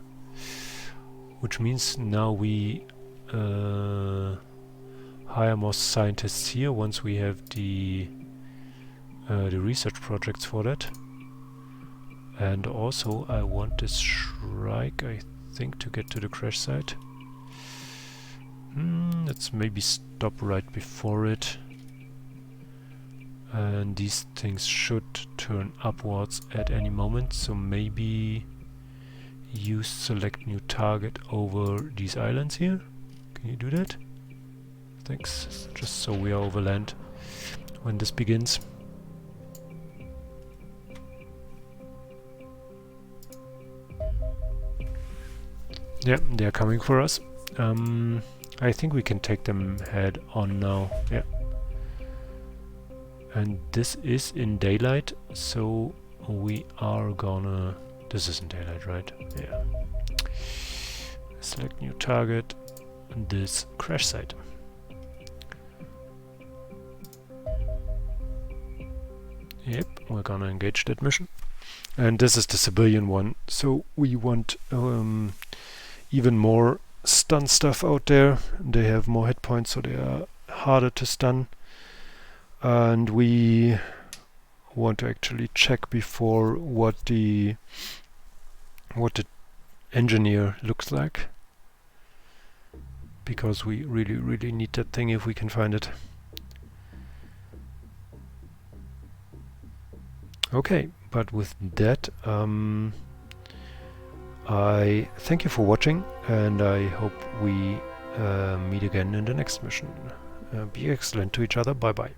Which means now we hire more scientists here once we have the research projects for that. And also I want this Shrike, I think, to get to the crash site. Let's maybe stop right before it. And these things should turn upwards at any moment, so maybe use select new target over these islands here. Can you do that? Thanks. Just so we are over land when this begins. Yeah, they're coming for us. I think we can take them head on now. Yeah. And this is in daylight, so we are gonna... This is in daylight, right? Yeah. Select new target, this crash site. Yep, we're gonna engage that mission. And this is the civilian one, so we want even more stun stuff out there. They have more hit points, so they are harder to stun. And we want to actually check before what the engineer looks like, because we really need that thing if we can find it. Okay, but with that, I thank you for watching, and I hope we meet again in the next mission. Be excellent to each other. Bye bye.